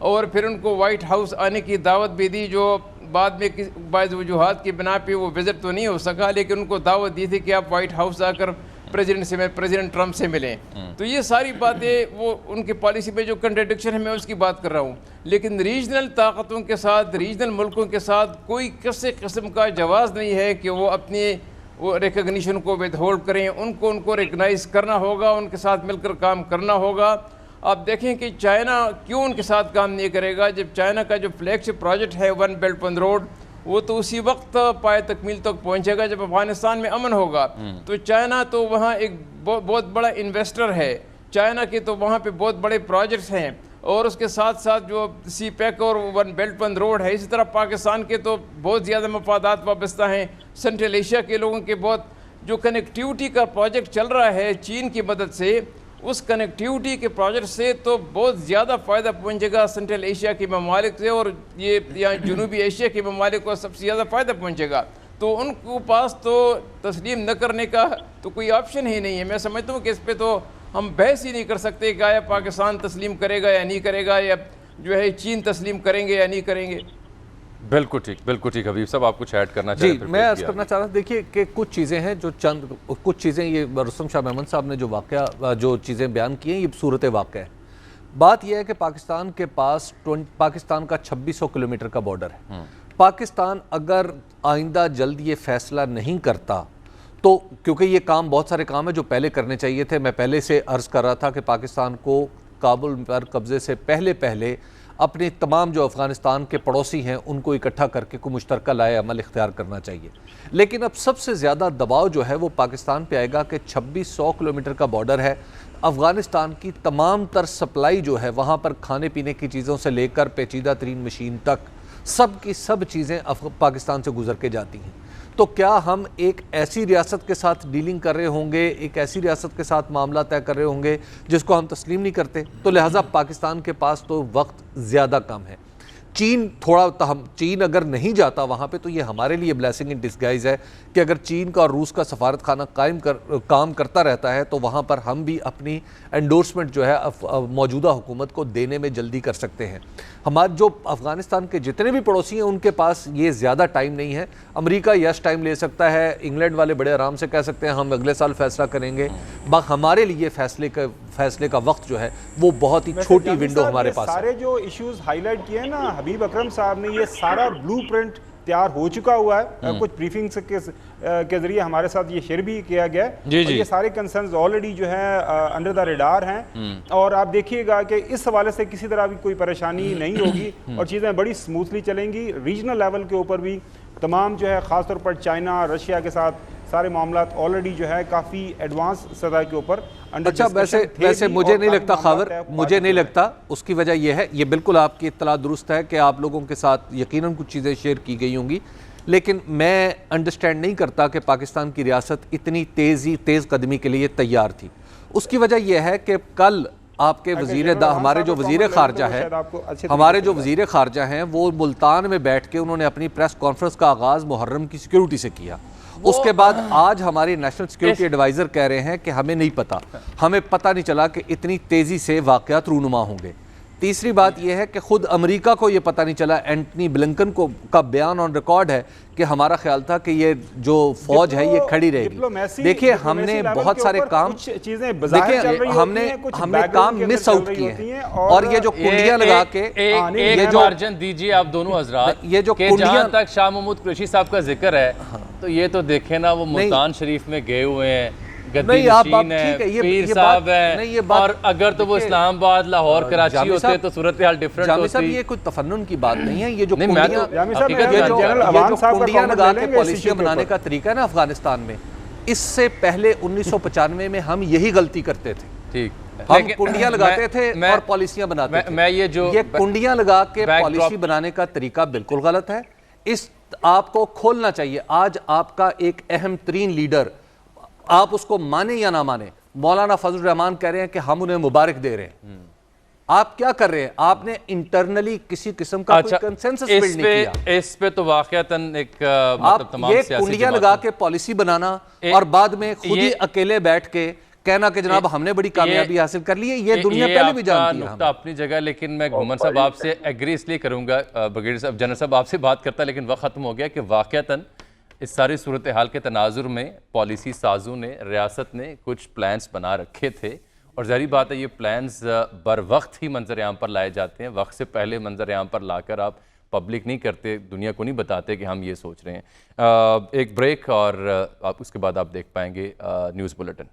اور پھر ان کو وائٹ ہاؤس آنے کی دعوت بھی دی، جو بعد میں بعض وجوہات کی بنا پہ وہ وزٹ تو نہیں ہو سکا، لیکن ان کو دعوت دی تھی کہ آپ وائٹ ہاؤس آ کر پریزیڈنٹ ٹرمپ سے ملیں۔ تو یہ ساری باتیں وہ ان کی پالیسی پہ جو کنٹراڈکشن ہے میں اس کی بات کر رہا ہوں، لیکن ریجنل طاقتوں کے ساتھ، ریجنل ملکوں کے ساتھ کوئی کسی قسم کا جواز نہیں ہے کہ وہ اپنی وہ ریکگنیشن کو ود ہولڈ کریں، ان کو ریکگنائز کرنا ہوگا، ان کے ساتھ مل کر کام کرنا ہوگا۔ آپ دیکھیں کہ چائنا کیوں ان کے ساتھ کام نہیں کرے گا، جب چائنا کا جو فلیگ شپ پروجیکٹ ہے ون بیلٹ ون روڈ، وہ تو اسی وقت پائے تکمیل تک پہنچے گا جب افغانستان میں امن ہوگا۔ تو چائنا تو وہاں ایک بہت بڑا انویسٹر ہے، چائنا کے تو وہاں پہ بہت بڑے پروجیکٹس ہیں، اور اس کے ساتھ ساتھ جو سی پیک اور ون بیلٹ ون روڈ ہے، اسی طرح پاکستان کے تو بہت زیادہ مفادات وابستہ ہیں، سینٹرل ایشیا کے لوگوں کے بہت جو کنیکٹیوٹی کا پروجیکٹ چل رہا ہے چین کی مدد سے، اس کنیکٹیوٹی کے پروجیکٹ سے تو بہت زیادہ فائدہ پہنچے گا سینٹرل ایشیا کے ممالک سے، اور یہ یہاں جنوبی ایشیا کے ممالک کو سب سے زیادہ فائدہ پہنچے گا۔ تو ان کو پاس تو تسلیم نہ کرنے کا تو کوئی آپشن ہی نہیں ہے۔ میں سمجھتا ہوں کہ اس پہ تو ہم بحث ہی نہیں کر سکتے کہ آیا پاکستان تسلیم کرے گا یا نہیں کرے گا، یا جو ہے چین تسلیم کریں گے یا نہیں کریں گے۔ بالکل ٹھیک حبیب صاحب، آپ کچھ ایڈ کرنا چاہیں؟ جی میں عرض کرنا چاہ رہا ہوں، دیکھیے کہ کچھ چیزیں ہیں جو کچھ چیزیں یہ رستم شاہ محمد صاحب نے جو چیزیں بیان کی ہیں، یہ صورت واقع ہے۔ بات یہ ہے کہ پاکستان کے پاس پاکستان کا 2600 کلومیٹر کا بارڈر ہے۔ پاکستان اگر آئندہ جلد یہ فیصلہ نہیں کرتا تو، کیونکہ یہ بہت سارے کام ہیں جو پہلے کرنے چاہیے تھے، میں پہلے سے عرض کر رہا تھا کہ پاکستان کو کابل پر قبضے سے پہلے اپنے تمام جو افغانستان کے پڑوسی ہیں ان کو اکٹھا کر کے کوئی مشترکہ لائے عمل اختیار کرنا چاہیے، لیکن اب سب سے زیادہ دباؤ جو ہے وہ پاکستان پہ آئے گا کہ 2600 کلومیٹر کا بارڈر ہے، افغانستان کی تمام تر سپلائی جو ہے وہاں پر کھانے پینے کی چیزوں سے لے کر پیچیدہ ترین مشین تک سب کی سب چیزیں پاکستان سے گزر کے جاتی ہیں۔ تو کیا ہم ایک ایسی ریاست کے ساتھ ڈیلنگ کر رہے ہوں گے، ایک ایسی ریاست کے ساتھ معاملہ طے کر رہے ہوں گے جس کو ہم تسلیم نہیں کرتے؟ تو لہٰذا پاکستان کے پاس تو وقت زیادہ کم ہے۔ چین اگر نہیں جاتا وہاں پہ تو یہ ہمارے لیے بلیسنگ ان ڈسگائز ہے کہ اگر چین کا اور روس کا سفارت خانہ کام کرتا رہتا ہے تو وہاں پر ہم بھی اپنی انڈورسمنٹ جو ہے موجودہ حکومت کو دینے میں جلدی کر سکتے ہیں۔ ہمارے جو افغانستان کے جتنے بھی پڑوسی ہیں ان کے پاس یہ زیادہ ٹائم نہیں ہے۔ امریکہ یس ٹائم لے سکتا ہے، انگلینڈ والے بڑے آرام سے کہہ سکتے ہیں ہم اگلے سال فیصلہ کریں گے، ہمارے لیے فیصلے کا وقت جو ہے وہ بہت ہی چھوٹی ونڈو ہمارے پاس ہے۔ سارے جو ایشوز ہائی لائٹ کیے ہیں نا حبیب اکرم صاحب نے، یہ سارا بلو پرنٹ تیار ہو چکا ہوا ہے، کچھ بریفنگز کے ذریعے ہمارے ساتھ یہ شیئر بھی کیا گیا ہے، اور یہ سارے کنسرنز آلریڈی جو ہے انڈر دا ریڈار ہیں، اور آپ دیکھیے گا کہ اس حوالے سے کسی طرح بھی کوئی پریشانی نہیں ہوگی اور چیزیں بڑی سموتھلی چلیں گی۔ ریجنل لیول کے اوپر بھی تمام جو ہے خاص طور پر چائنا، رشیا کے ساتھ سارے معاملات آلریڈی جو ہے کافی ایڈوانس سطح کے اوپر اچھا ویسے مجھے نہیں لگتا خاور، مجھے نہیں لگتا، اس کی وجہ یہ ہے، یہ بالکل آپ کی اطلاع درست ہے کہ آپ لوگوں کے ساتھ یقیناً کچھ چیزیں شیئر کی گئی ہوں گی، لیکن میں انڈرسٹینڈ نہیں کرتا کہ پاکستان کی ریاست اتنی تیز قدمی کے لیے تیار تھی۔ اس کی وجہ یہ ہے کہ کل آپ کے ہمارے جو وزیر خارجہ ہیں وہ ملتان میں بیٹھ کے انہوں نے اپنی پریس کانفرنس کا آغاز محرم کی سیکیورٹی سے کیا۔ اس کے بعد آج ہمارے نیشنل سیکیورٹی ایڈوائزر کہہ رہے ہیں کہ ہمیں نہیں پتا، ہمیں پتہ نہیں چلا کہ اتنی تیزی سے واقعات رونما ہوں گے۔ تیسری بات یہ ہے کہ خود امریکہ کو یہ پتہ نہیں چلا، اینٹنی بلنکن کا بیان آن ریکارڈ ہے کہ ہمارا خیال تھا کہ یہ جو فوج ہے یہ کھڑی رہے گی۔ دیکھیے ہم نے بہت سارے کام، دیکھیے ہم نے کام مس آؤٹ کیے ہیں، اور یہ جو کنڈیاں لگا کے ایک مارجن دیجیے آپ دونوں حضرات، یہ جو جہاں تک شاہ محمود قریشی صاحب کا ذکر ہے تو یہ تو دیکھیں نا، وہ ملتان شریف میں گئے ہوئے ہیں، گدی نشین ہیں، پیر صاحب ہیں، اور اگر تو وہ اسلام آباد، لاہور، کراچی ہوتے تو صورتحال ڈیفرنٹ ہوتی۔ جامی صاحب یہ کوئی تفنن کی بات نہیں ہے، یہ جو کنڈیاں لگا کے پالیسیاں بنانے کا طریقہ ہے نا افغانستان میں، اس سے پہلے 1995 میں ہم یہی غلطی کرتے تھے، ٹھیک، ہم کنڈیاں لگاتے تھے اور پالیسیاں بناتے تھے۔ یہ کنڈیاں لگا کے پالیسی بنانے کا طریقہ بالکل غلط ہے، اس آپ کو کھولنا چاہیے۔ آج آپ کا ایک اہم ترین لیڈر، آپ اس کو مانے یا نہ مانے، مولانا فضل الرحمان کہہ رہے ہیں کہ ہم انہیں مبارک دے رہے ہیں۔ آپ کیا کر رہے ہیں؟ آپ نے انٹرنلی کسی قسم کا کوئی کنسنسس بلڈ نہیں کیا۔ اس پہ تو واقعتاً ایک آپ یہ کنڈیاں لگا کے پالیسی بنانا اور بعد میں خود ہی اکیلے بیٹھ کے کہنا کہ جناب ہم نے بڑی کامیابی حاصل کر لی ہے، یہ دنیا پہلے بھی جانتی ہے. نقطہ اپنی جگہ، لیکن میں گھومن صاحب آپ سے ایگری اس لیے کروں گا، بریگیڈیئر صاحب جنرل صاحب آپ سے بات کرتا لیکن وقت ختم ہو گیا، کہ واقعتاً اس ساری صورتحال کے تناظر میں پالیسی سازوں نے، ریاست نے کچھ پلانز بنا رکھے تھے، اور ظاہری بات ہے یہ پلانز بر وقت ہی منظر عام پر لائے جاتے ہیں، وقت سے پہلے منظر عام پر لا کر آپ پبلک نہیں کرتے، دنیا کو نہیں بتاتے کہ ہم یہ سوچ رہے ہیں. ایک بریک اور اس کے بعد آپ دیکھ پائیں گے نیوز بلیٹن.